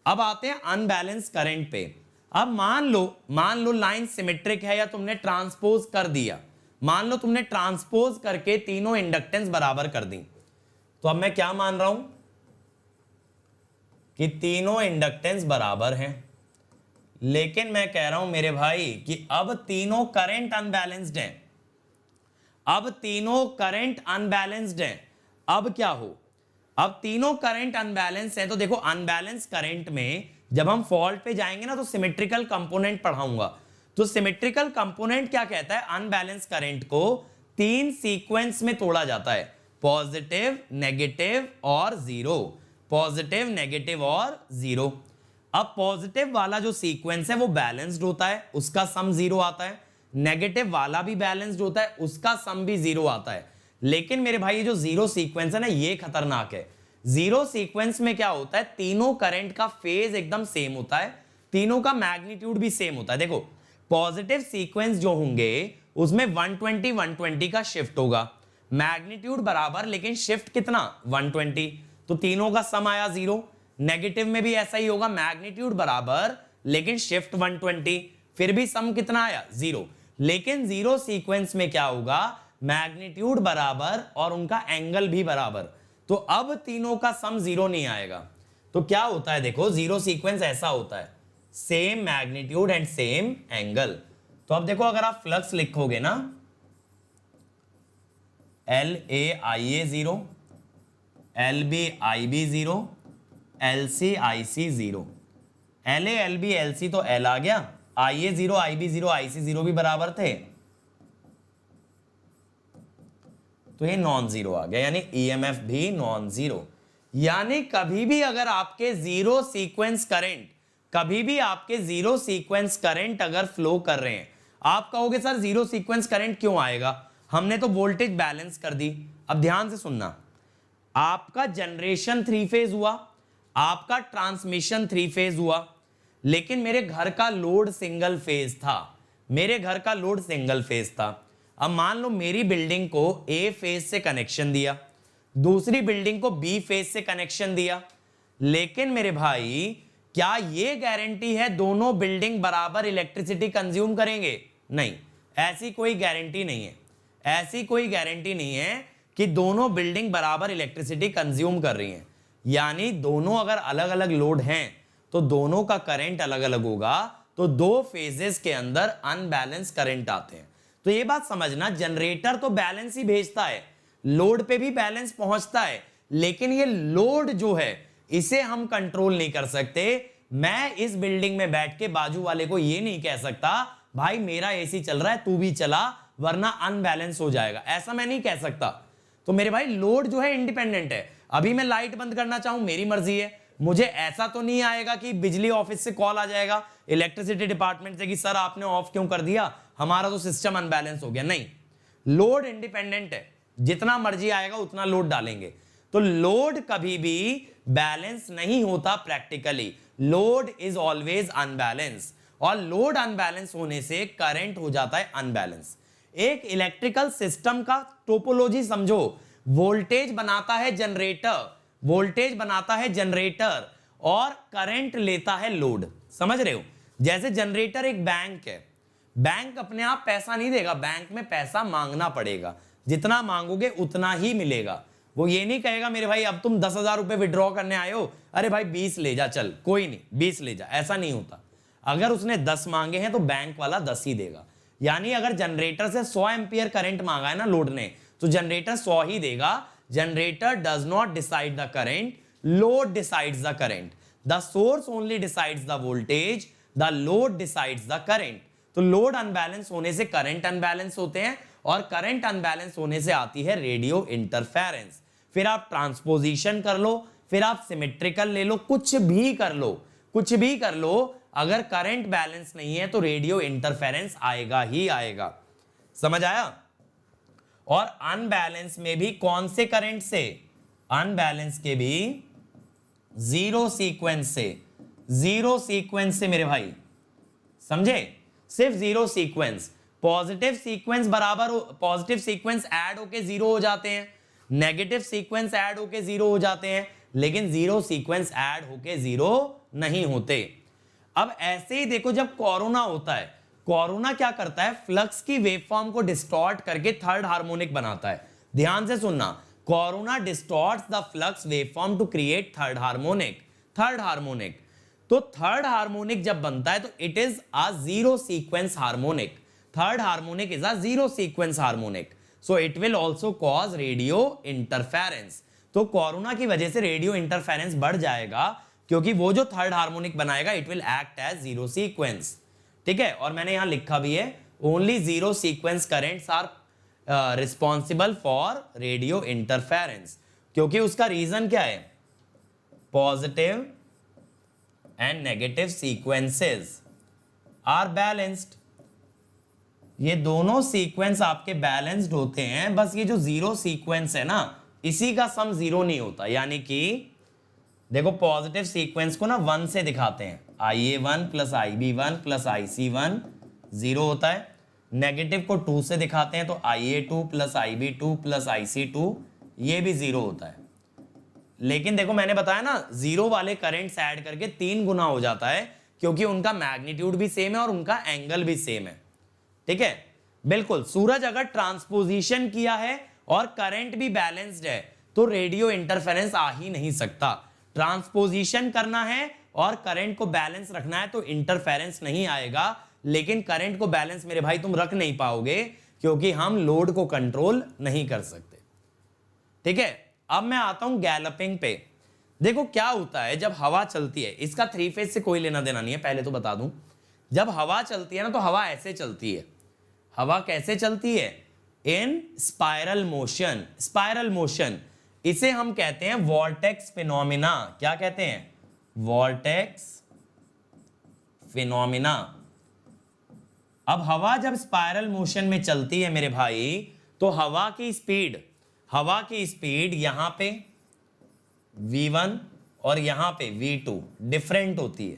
A: अब आते हैं अनबैलेंस करंट पे। अब मान लो लाइन सिमेट्रिक है या तुमने ट्रांसपोज कर दिया, मान लो तुमने ट्रांसपोज करके तीनों इंडक्टेंस बराबर कर दी, तो अब मैं क्या मान रहा हूं कि तीनों इंडक्टेंस बराबर हैं। लेकिन मैं कह रहा हूं मेरे भाई कि अब तीनों करंट अनबैलेंस्ड हैं, अब तीनों करंट अनबैलेंस्ड हैं। अब क्या हो, अब तीनों करंट अनबैलेंस हैं। तो देखो अनबैलेंस करंट में जब हम फॉल्ट पे जाएंगे ना तो सिमेट्रिकल कंपोनेंट पढ़ाऊंगा। तो सिमेट्रिकल कंपोनेंट क्या कहता है? अनबैलेंस करंट को 3 सीक्वेंस में तोड़ा जाता है, पॉजिटिव, नेगेटिव और जीरो, पॉजिटिव, नेगेटिव और जीरो। अब पॉजिटिव वाला जो सीक्वेंस है वो बैलेंस्ड होता है, उसका सम 0 आता है। नेगेटिव वाला भी बैलेंस्ड होता है, उसका सम भी 0 आता है। लेकिन मेरे भाई ये जो जीरो सीक्वेंस है ना, ये खतरनाक है। जीरो सीक्वेंस में क्या होता है? तीनों करंट का फेज एकदम सेम होता है, तीनों का मैग्नीट्यूड भी सेम होता है। देखो पॉजिटिव सीक्वेंस जो होंगे उसमें 120 का शिफ्ट होगा, मैग्नीट्यूड बराबर लेकिन शिफ्ट कितना? 120, तो तीनों का सम आया 0। नेगेटिव में भी ऐसा ही होगा, मैग्नीट्यूड बराबर लेकिन शिफ्ट 120, फिर भी सम कितना आया? 0। लेकिन जीरो सीक्वेंस में क्या होगा? मैग्नीट्यूड बराबर और उनका एंगल भी बराबर, तो अब तीनों का सम 0 नहीं आएगा। तो क्या होता है? देखो जीरो सीक्वेंस ऐसा होता है, same magnitude and same angle. तो अब देखो अगर आप फ्लक्स लिखोगे ना, LA IA 0, LB IB 0, LC IC 0, LA LB LC तो L आ गया, IA 0 IB 0 IC 0 भी बराबर थे, तो ये नॉन जीरो आ गया, यानी EMF भी नॉन जीरो। यानी कभी भी अगर आपके जीरो सीक्वेंस करंट, कभी भी आपके जीरो सीक्वेंस करंट अगर फ्लो कर रहे हैं, आप कहोगे सर जीरो सीक्वेंस करंट क्यों आएगा? हमने तो वोल्टेज बैलेंस कर दी। अब ध्यान से सुनना, आपका जनरेशन 3 फेज हुआ, आपका ट्रांसमिशन 3 फेज हुआ, लेकिन मेरे घर का लोड सिंगल फेज था। मेरे घर का लोड सिंगल फेज था। अब मान लो मेरी बिल्डिंग को ए फेज से कनेक्शन दिया, दूसरी बिल्डिंग को बी फेज से कनेक्शन दिया, लेकिन मेरे भाई क्या ये गारंटी है दोनों बिल्डिंग बराबर इलेक्ट्रिसिटी कंज्यूम करेंगे? नहीं, ऐसी कोई गारंटी नहीं है। ऐसी कोई गारंटी नहीं है कि दोनों बिल्डिंग बराबर इलेक्ट्रिसिटी कंज्यूम कर रही हैं। यानी दोनों अगर अलग अलग लोड हैं तो दोनों का करंट अलग अलग होगा, तो दो फेजेस के अंदर अनबैलेंस करंट आते हैं। तो ये बात समझना, जनरेटर तो बैलेंस ही भेजता है, लोड पे भी बैलेंस पहुंचता है, लेकिन ये लोड जो है इसे हम कंट्रोल नहीं कर सकते। मैं इस बिल्डिंग में बैठ के बाजू वाले को ये नहीं कह सकता भाई मेरा एसी चल रहा है तू भी चला वरना अनबैलेंस हो जाएगा, ऐसा मैं नहीं कह सकता। तो मेरे भाई लोड जो है इंडिपेंडेंट है। अभी मैं लाइट बंद करना चाहूं मेरी मर्जी है, मुझे ऐसा तो नहीं आएगा कि बिजली ऑफिस से कॉल आ जाएगा इलेक्ट्रिसिटी डिपार्टमेंट से कि सर आपने ऑफ क्यों कर दिया, हमारा तो सिस्टम अनबैलेंस हो गया। नहीं, लोड इंडिपेंडेंट है, जितना मर्जी आएगा उतना लोड डालेंगे। तो लोड कभी भी बैलेंस नहीं होता practically, load is always unbalance, और लोड अनबैलेंस होने से करंट हो जाता है अनबैलेंस। एक इलेक्ट्रिकल सिस्टम का टोपोलॉजी समझो, वोल्टेज बनाता है जनरेटर, वोल्टेज बनाता है जनरेटर और करंट लेता है लोड। समझ रहे हो? जैसे जनरेटर एक बैंक है, बैंक अपने आप पैसा नहीं देगा, बैंक में पैसा मांगना पड़ेगा, जितना मांगोगे उतना ही मिलेगा। वो ये नहीं कहेगा मेरे भाई अब तुम 10,000 रुपए विड्रॉ करने आए हो, अरे भाई 20 ले जा, चल कोई नहीं 20 ले जा, ऐसा नहीं होता। अगर उसने 10 मांगे हैं तो बैंक वाला 10 ही देगा। यानी अगर जनरेटर से 100 एम्पियर करंट मांगा है ना लोड ने, तो जनरेटर 100 ही देगा। Generator does not decide the current, load decides the current. The source only decides the voltage, the load decides the current. तो लोड अनबैलेंस होने से करंट अनबैलेंस होते हैं, और करंट अनबैलेंस होने से आती है रेडियो इंटरफेरेंस। फिर आप ट्रांसपोजिशन कर लो, फिर आप सिमेट्रिकल ले लो, कुछ भी कर लो, कुछ भी कर लो, अगर करंट बैलेंस नहीं है तो रेडियो इंटरफेरेंस आएगा ही आएगा। समझ आया? और अनबैलेंस में भी कौन से करंट से? अनबैलेंस के भी जीरो सीक्वेंस से, जीरो सीक्वेंस से मेरे भाई, समझे? सिर्फ जीरो सीक्वेंस। पॉजिटिव सीक्वेंस बराबर, पॉजिटिव सीक्वेंस ऐड होके जीरो हो जाते हैं, नेगेटिव सीक्वेंस ऐड होके जीरो हो जाते हैं, लेकिन जीरो सीक्वेंस ऐड होके जीरो नहीं होते। अब ऐसे ही देखो, जब कोरोना होता है, कोरोना क्या करता है, फ्लक्स की वेवफॉर्म को डिस्टॉर्ट करके थर्ड हार्मोनिक बनाता है। ध्यान से सुनना, corona distorts the flux waveform to create third harmonic. Third harmonic, तो थर्ड हार्मोनिक जब बनता है तो it is a zero sequence harmonic. Third harmonic is a zero sequence harmonic, so it will also cause radio interference. तो corona की वजह से radio interference बढ़ जाएगा, क्योंकि वो जो थर्ड हार्मोनिक बनाएगा it will act as zero sequence. ठीक है? और मैंने यहां लिखा भी है, only zero sequence currents are responsible for radio interference. क्योंकि उसका रीजन क्या है? Positive and negative sequences are balanced. ये दोनों सीक्वेंस आपके बैलेंस्ड होते हैं, बस ये जो जीरो सीक्वेंस है ना, इसी का सम जीरो नहीं होता। यानी कि देखो, पॉजिटिव सीक्वेंस को ना 1 से दिखाते हैं, IA1 plus IB1 plus IC1 zero होता है। नेगेटिव को 2 से दिखाते हैं तो IA2 plus IB2 plus IC2 ये भी जीरो होता है। लेकिन देखो, मैंने बताया ना, जीरो वाले करंट्स ऐड करके 3 गुना हो जाता है, क्योंकि उनका मैग्नीट्यूड भी सेम है और उनका एंगल भी सेम है। ठीक है? बिल्कुल। सूरज अगर ट्रांसपोजिशन किया है और करंट भी बैलेंस्ड है तो रेडियो इंटरफेरेंस आ ही नहीं सकता। ट्रांसपोजिशन करना है और करंट को बैलेंस रखना है तो इंटरफेरेंस नहीं आएगा, लेकिन करंट को बैलेंस मेरे भाई तुम रख नहीं पाओगे, क्योंकि हम लोड को कंट्रोल नहीं कर सकते। ठीक है? अब मैं आता हूं गैलपिंग पे। देखो क्या होता है जब हवा चलती है, इसका 3 फेज से कोई लेना देना नहीं है, पहले तो बता दूं। जब हवा चलती है ना, तो हवा ऐसे चलती है। हवा कैसे चलती है? इन स्पाइरल मोशन। स्पाइरल मोशन, इसे हम कहते हैं वॉर्टेक्स फिनोमिना। क्या कहते हैं? Vortex phenomena. अब हवा जब स्पाइरल मोशन में चलती है मेरे भाई, तो हवा की स्पीड यहां पे v1 और यहां पे v2 डिफरेंट होती है।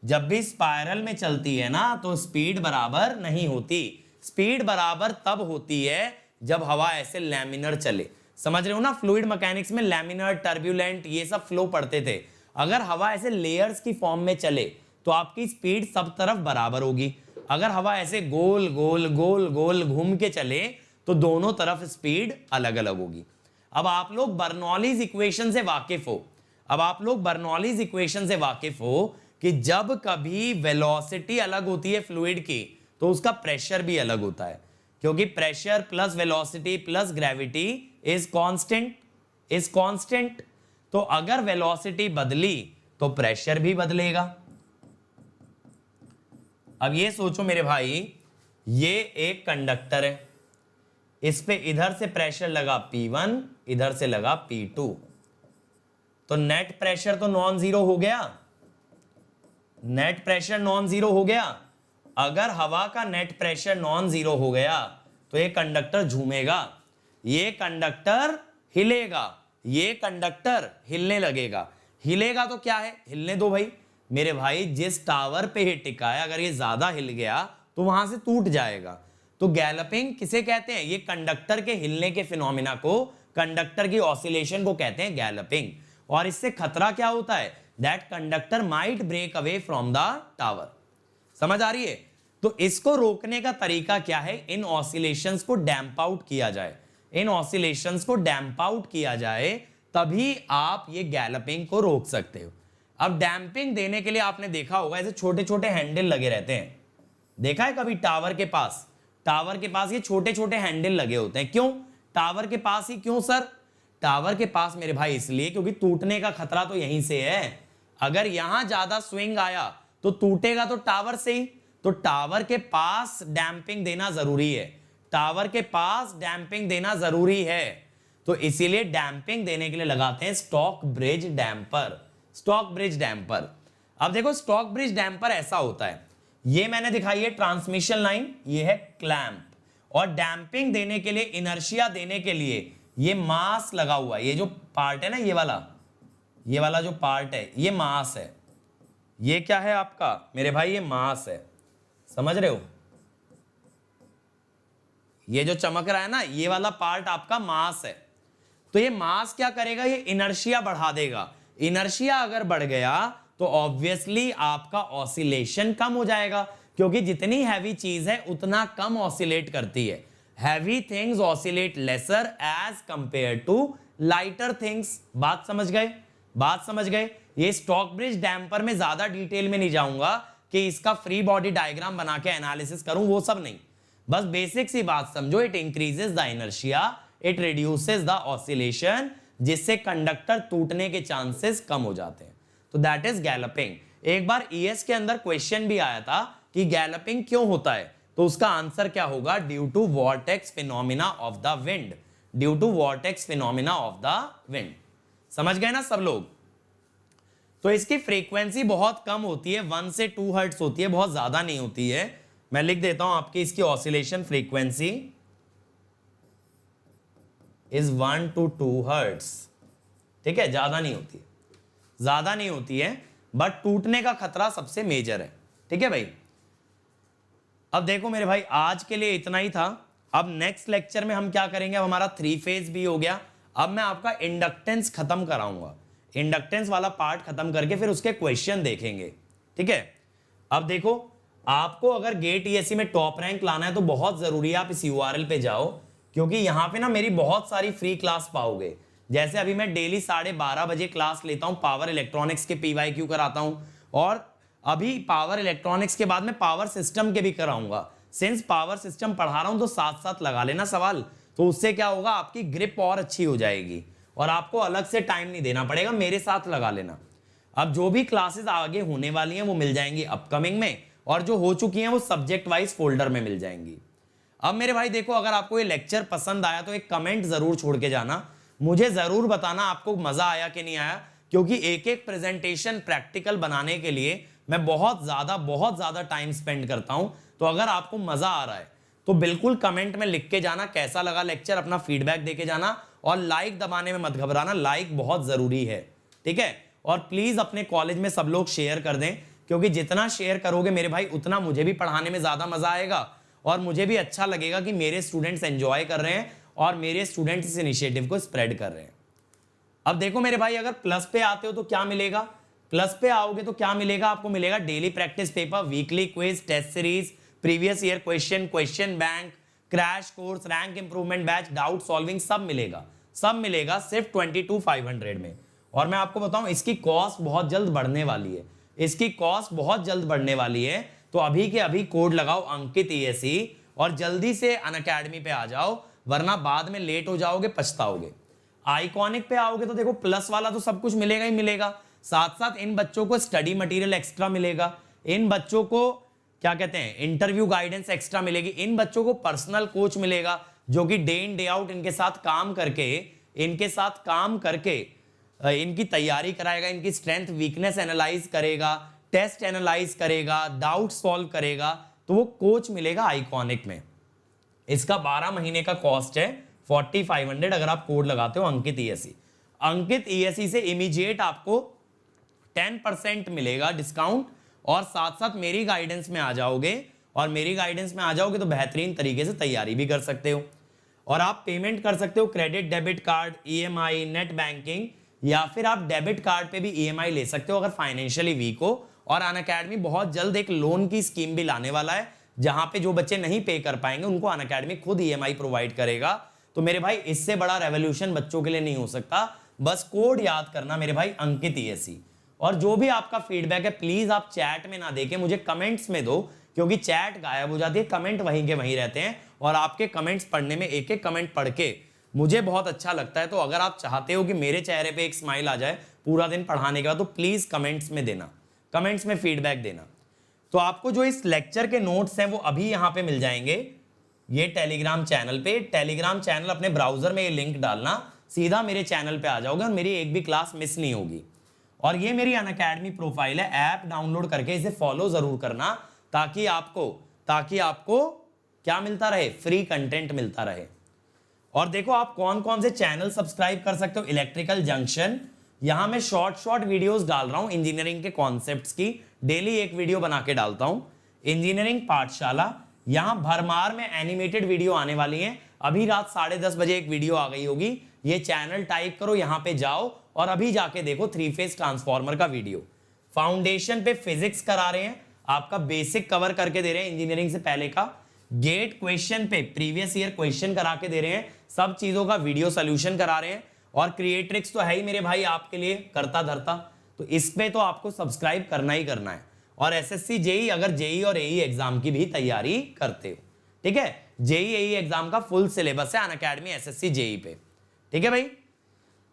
A: जब भी स्पाइरल में चलती है ना तो स्पीड बराबर नहीं होती। स्पीड बराबर तब होती है जब हवा ऐसे लैमिनर चले। समझ रहे हो ना, फ्लूइड मैकेनिक्स में लैमिनर, टर्ब्यूलेंट ये सब फ्लो पढ़ते थे। अगर हवा ऐसे लेयर्स की फॉर्म में चले तो आपकी स्पीड सब तरफ बराबर होगी। अगर हवा ऐसे गोल गोल गोल गोल घूम के चले तो दोनों तरफ स्पीड अलग अलग होगी। अब आप लोग बर्नौलीज इक्वेशन से वाकिफ हो कि जब कभी वेलोसिटी अलग होती है फ्लूइड की तो उसका प्रेशर भी अलग होता है, क्योंकि pressure plus velocity plus gravity is constant. तो अगर वेलोसिटी बदली तो प्रेशर भी बदलेगा। अब ये सोचो मेरे भाई, ये एक कंडक्टर है, इस पे इधर से प्रेशर लगा P1, इधर से लगा P2, तो नेट प्रेशर तो नॉन जीरो हो गया। नेट प्रेशर नॉन जीरो हो गया। अगर हवा का नेट प्रेशर नॉन जीरो हो गया तो ये कंडक्टर झूमेगा, ये कंडक्टर हिलेगा, ये कंडक्टर हिलने लगेगा। हिलेगा तो क्या है, हिलने दो भाई। मेरे भाई जिस टावर पे ये टिका है अगर ये ज्यादा हिल गया तो वहां से टूट जाएगा। तो गैलपिंग किसे कहते हैं, ये कंडक्टर के हिलने के फिनोमिना को, कंडक्टर की ऑसिलेशन को कहते हैं गैलपिंग। और इससे खतरा क्या होता है, that conductor might break away from the tower. समझ आ रही है। तो इसको रोकने का तरीका क्या है, इन ऑसिलेशंस को डैम्प आउट किया जाए। इन ऑसिलेशंस को डैम्प आउट किया जाए तभी आप ये गैलपिंग को रोक सकते हो। अब डैम्पिंग देने के लिए आपने देखा होगा ऐसे छोटे छोटे हैंडल लगे रहते हैं। देखा है कभी टावर के पास ये छोटे छोटे हैंडल लगे होते हैं। क्यों टावर के पास ही, क्यों सर? टावर के पास मेरे भाई इसलिए क्योंकि टूटने का खतरा तो यहीं से है। अगर यहां ज्यादा स्विंग आया तो टूटेगा तो टावर से ही। तो टावर के पास डैम्पिंग देना जरूरी है, टावर के पास डैम्पिंग देना जरूरी है। तो इसीलिए डैम्पिंग देने के लिए लगाते हैं stock bridge damper. Stock bridge damper. अब देखो स्टॉक ब्रिज डैम्पर ऐसा होता है, ये मैंने दिखाई है ट्रांसमिशन लाइन, ये है क्लैंप, और डैम्पिंग देने के लिए, इनर्शिया देने के लिए ये मास लगा हुआ है। ये जो पार्ट है ना, ये वाला जो पार्ट है ये मास है। ये क्या है आपका मेरे भाई, ये मास है। समझ रहे हो, ये जो चमक रहा है ना ये वाला पार्ट आपका मास है। तो ये मास क्या करेगा, ये इनर्शिया बढ़ा देगा। इनर्शिया अगर बढ़ गया तो ऑब्वियसली आपका ऑसिलेशन कम हो जाएगा, क्योंकि जितनी हैवी चीज है उतना कम ऑसिलेट करती है। Heavy things oscillate lesser as compared to lighter things. बात समझ गए। ये स्टॉक ब्रिज डैम्पर में ज्यादा डिटेल में नहीं जाऊंगा कि इसका फ्री बॉडी डायग्राम बना के एनालिसिस करूं, वो सब नहीं। बस बेसिक सी बात समझो, it increases the inertia, it reduces the oscillation, जिससे कंडक्टर टूटने के चांसेस कम हो जाते हैं। तो दैट इज गैलपिंग। एक बार ईएस के अंदर क्वेश्चन भी आया था कि गैलपिंग क्यों होता है, तो उसका आंसर क्या होगा, due to vortex phenomena of the wind. Due to vortex phenomena of the wind. समझ गए ना सब लोग। तो इसकी फ्रीक्वेंसी बहुत कम होती है, 1 से 2 हर्ट्ज होती है, बहुत ज्यादा नहीं होती है। मैं लिख देता हूं आपकी इसकी oscillation frequency is 1 to 2 hertz. ठीक है, ज्यादा नहीं होती है, बट टूटने का खतरा सबसे मेजर है। ठीक है भाई। अब देखो मेरे भाई, आज के लिए इतना ही था। अब नेक्स्ट लेक्चर में हम क्या करेंगे, अब हमारा 3 फेज भी हो गया। अब मैं आपका इंडक्टेंस खत्म कराऊंगा, इंडक्टेंस वाला पार्ट खत्म करके फिर उसके क्वेश्चन देखेंगे। ठीक है। अब देखो, आपको अगर गेट ईएससी में टॉप रैंक लाना है तो बहुत जरूरी है आप इस यूआरएल पे जाओ, क्योंकि यहां पे ना मेरी बहुत सारी फ्री क्लास पाओगे। जैसे अभी मैं डेली 12:30 बजे क्लास लेता हूं, पावर इलेक्ट्रॉनिक्स के PYQ कराता हूं, और अभी पावर इलेक्ट्रॉनिक्स के बाद में पावर सिस्टम के भी कराऊंगा। सिंस पावर सिस्टम पढ़ा रहा हूं तो साथ साथ लगा लेना सवाल, तो उससे क्या होगा, आपकी ग्रिप और अच्छी हो जाएगी और आपको अलग से टाइम नहीं देना पड़ेगा, मेरे साथ लगा लेना। अब जो भी क्लासेस आगे होने वाली हैं वो मिल जाएंगी अपकमिंग में, और जो हो चुकी हैं वो सब्जेक्ट वाइज फोल्डर में मिल जाएंगी। अब मेरे भाई देखो, अगर आपको ये लेक्चर पसंद आया तो एक कमेंट जरूर छोड़ के जाना, मुझे जरूर बताना आपको मजा आया कि नहीं आया, क्योंकि एक एक प्रेजेंटेशन प्रैक्टिकल बनाने के लिए मैं बहुत ज्यादा टाइम स्पेंड करता हूं। तो अगर आपको मजा आ रहा है तो बिल्कुल कमेंट में लिख के जाना कैसा लगा लेक्चर, अपना फीडबैक देके जाना, और लाइक दबाने में मत घबराना, लाइक बहुत जरूरी है, ठीक है। और प्लीज अपने कॉलेज में सब लोग शेयर कर दें, क्योंकि जितना शेयर करोगे मेरे भाई उतना मुझे भी पढ़ाने में ज्यादा मजा आएगा और मुझे भी अच्छा लगेगा कि मेरे स्टूडेंट्स एंजॉय कर रहे हैं और मेरे स्टूडेंट्स इस इनिशिएटिव को स्प्रेड कर रहे हैं। अब देखो मेरे भाई, अगर प्लस पे आते हो तो क्या मिलेगा, प्लस पे आओगे तो क्या मिलेगा, आपको मिलेगा daily practice paper, weekly quiz, test series, previous year question, question bank, crash course, rank improvement batch, doubt solving, सब मिलेगा सिर्फ 22,500 में। और मैं आपको बताऊं इसकी कॉस्ट बहुत जल्द बढ़ने वाली है, इसकी कॉस्ट बहुत जल्द बढ़ने वाली है। तो अभी के अभी कोड लगाओ अंकित ESE और जल्दी से अनअकैडमी पे आ जाओ, वरना बाद में लेट हो जाओगे, पछताओगे। आइकॉनिक पे आओगे तो देखो प्लस वाला तो सब कुछ मिलेगा ही मिलेगा, साथ साथ इन बच्चों को स्टडी मटेरियल एक्स्ट्रा मिलेगा, इन बच्चों को क्या कहते हैं इंटरव्यू गाइडेंस एक्स्ट्रा मिलेगी, इन बच्चों को पर्सनल कोच मिलेगा जो कि डे इन डे आउट इनके साथ काम करके इनकी तैयारी कराएगा, इनकी स्ट्रेंथ वीकनेस एनालाइज करेगा, टेस्ट एनालाइज करेगा, डाउट सॉल्व करेगा। तो वो कोच मिलेगा आइकॉनिक में। इसका 12 महीने का कॉस्ट है 4500 अगर आप कोड लगाते हो अंकित ESE। अंकित ESE से इमीडिएट आपको 10% मिलेगा डिस्काउंट, और साथ साथ मेरी गाइडेंस में आ जाओगे, और मेरी गाइडेंस में आ जाओगे तो बेहतरीन तरीके से तैयारी भी कर सकते हो। और आप पेमेंट कर सकते हो credit debit card, EMI, net banking, या फिर आप डेबिट कार्ड पे भी EMI ले सकते हो अगर फाइनेंशियली वीक हो। और अनअकैडमी बहुत जल्द एक लोन की स्कीम भी लाने वाला है, जहां पे जो बच्चे नहीं पे कर पाएंगे उनको अनअकैडमी खुद EMI प्रोवाइड करेगा। तो मेरे भाई इससे बड़ा रेवोल्यूशन बच्चों के लिए नहीं हो सकता। बस कोड याद करना मेरे भाई अंकित ESE। और जो भी आपका फीडबैक है प्लीज आप चैट में ना देके मुझे कमेंट्स में दो, क्योंकि चैट गायब हो जाती है, कमेंट वहीं के वहीं रहते हैं, और आपके कमेंट्स पढ़ने में, एक एक कमेंट पढ़ के मुझे बहुत अच्छा लगता है। तो अगर आप चाहते हो कि मेरे चेहरे पे एक स्माइल आ जाए पूरा दिन पढ़ाने के बाद, तो प्लीज कमेंट्स में देना, कमेंट्स में फीडबैक देना। तो आपको जो इस लेक्चर के नोट्स हैं वो अभी यहाँ पे मिल जाएंगे, ये टेलीग्राम चैनल पे। टेलीग्राम चैनल अपने ब्राउजर में ये लिंक डालना, सीधा मेरे चैनल पे आ जाओगे और मेरी एक भी क्लास मिस नहीं होगी। और ये मेरी अनअकैडमी प्रोफाइल है, ऐप डाउनलोड करके इसे फॉलो जरूर करना, ताकि आपको क्या मिलता रहे, फ्री कंटेंट मिलता रहे। और देखो आप कौन कौन से चैनल सब्सक्राइब कर सकते हो। इलेक्ट्रिकल जंक्शन, यहां मैं शॉर्ट वीडियोस डाल रहा हूं इंजीनियरिंग के कॉन्सेप्ट्स की, डेली एक वीडियो बना के डालता हूं। इंजीनियरिंग पाठशाला, यहां भरमार में एनिमेटेड वीडियो आने वाली है, अभी रात 10:30 बजे एक वीडियो आ गई होगी। ये चैनल टाइप करो, यहां पे जाओ और अभी जाके देखो 3 फेज ट्रांसफार्मर का वीडियो। फाउंडेशन पे फिजिक्स करा रहे हैं, आपका बेसिक कवर करके दे रहे हैं इंजीनियरिंग से पहले का। गेट क्वेश्चन पे प्रीवियस ईयर क्वेश्चन करा के दे रहे हैं, सब चीजों का वीडियो सोल्यूशन करा रहे हैं। और क्रिएट्रिक्स तो है ही मेरे भाई आपके लिए करता धरता, तो इस पे तो आपको सब्सक्राइब करना ही करना है। और SSC JEE, अगर JEE और AE एग्जाम की भी तैयारी करते हो, ठीक है, JEE AE एग्जाम का फुल सिलेबस है अनअकैडमी SSC JEE पे, ठीक है भाई।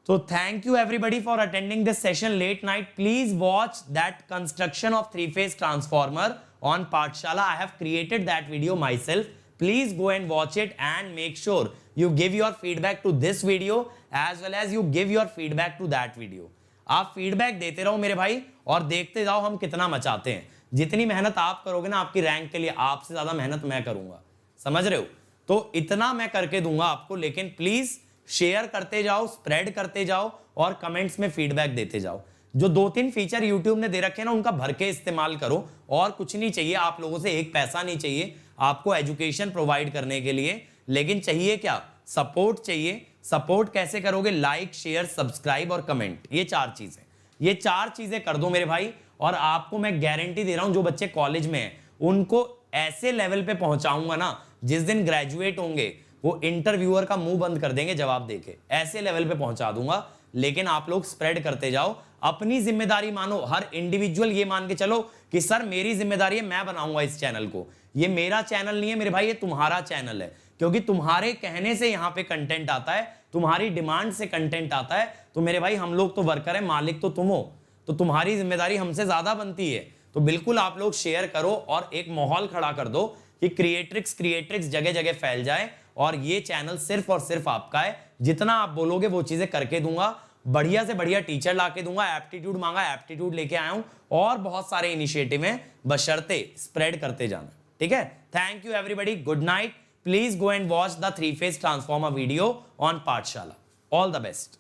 A: So thank you everybody for attending this session late night. Please watch that construction of 3-phase transformer on Pathshala. I have created that video myself. Please go and watch it and make sure you give your feedback to this video as well as you give your feedback to that video. आप feedback देते रहो मेरे भाई और देखते जाओ हम कितना मचाते हैं। जितनी मेहनत आप करोगे ना आपकी रैंक के लिए, आपसे ज्यादा मेहनत मैं करूंगा, समझ रहे हो। तो इतना मैं करके दूंगा आपको, लेकिन प्लीज शेयर करते जाओ, स्प्रेड करते जाओ और कमेंट्स में फीडबैक देते जाओ। जो 2-3 फीचर यूट्यूब ने दे रखे हैं ना, उनका भर के इस्तेमाल करो। और कुछ नहीं चाहिए आप लोगों से, एक पैसा नहीं चाहिए आपको एजुकेशन प्रोवाइड करने के लिए, लेकिन चाहिए क्या, सपोर्ट चाहिए। सपोर्ट कैसे करोगे, लाइक, शेयर, सब्सक्राइब और कमेंट, ये 4 चीजें, ये 4 चीजें कर दो मेरे भाई। और आपको मैं गारंटी दे रहा हूं, जो बच्चे कॉलेज में हैं उनको ऐसे लेवल पे पहुंचाऊंगा ना, जिस दिन ग्रेजुएट होंगे वो इंटरव्यूअर का मुंह बंद कर देंगे जवाब देके, ऐसे लेवल पे पहुंचा दूंगा। लेकिन आप लोग स्प्रेड करते जाओ, अपनी जिम्मेदारी मानो। हर इंडिविजुअल ये मान के चलो कि सर मेरी जिम्मेदारी है, मैं बनाऊंगा इस चैनल को। ये मेरा चैनल नहीं है मेरे भाई, ये तुम्हारा चैनल है, क्योंकि तुम्हारे कहने से यहाँ पे कंटेंट आता है, तुम्हारी डिमांड से कंटेंट आता है। तो मेरे भाई हम लोग तो वर्कर है, मालिक तो तुम हो, तो तुम्हारी जिम्मेदारी हमसे ज्यादा बनती है। तो बिल्कुल आप लोग शेयर करो और एक माहौल खड़ा कर दो कि क्रिएट्रिक्स जगह जगह फैल जाए। और ये चैनल सिर्फ और सिर्फ आपका है, जितना आप बोलोगे वो चीजें करके दूंगा। बढ़िया से बढ़िया टीचर लाके दूंगा, एप्टीट्यूड मांगा एप्टीट्यूड लेके आया हूं, और बहुत सारे इनिशिएटिव हैं, बशर्ते स्प्रेड करते जाना। ठीक है, thank you everybody, good night. Please go and watch the 3-phase transformer video on Pathshala. All the best.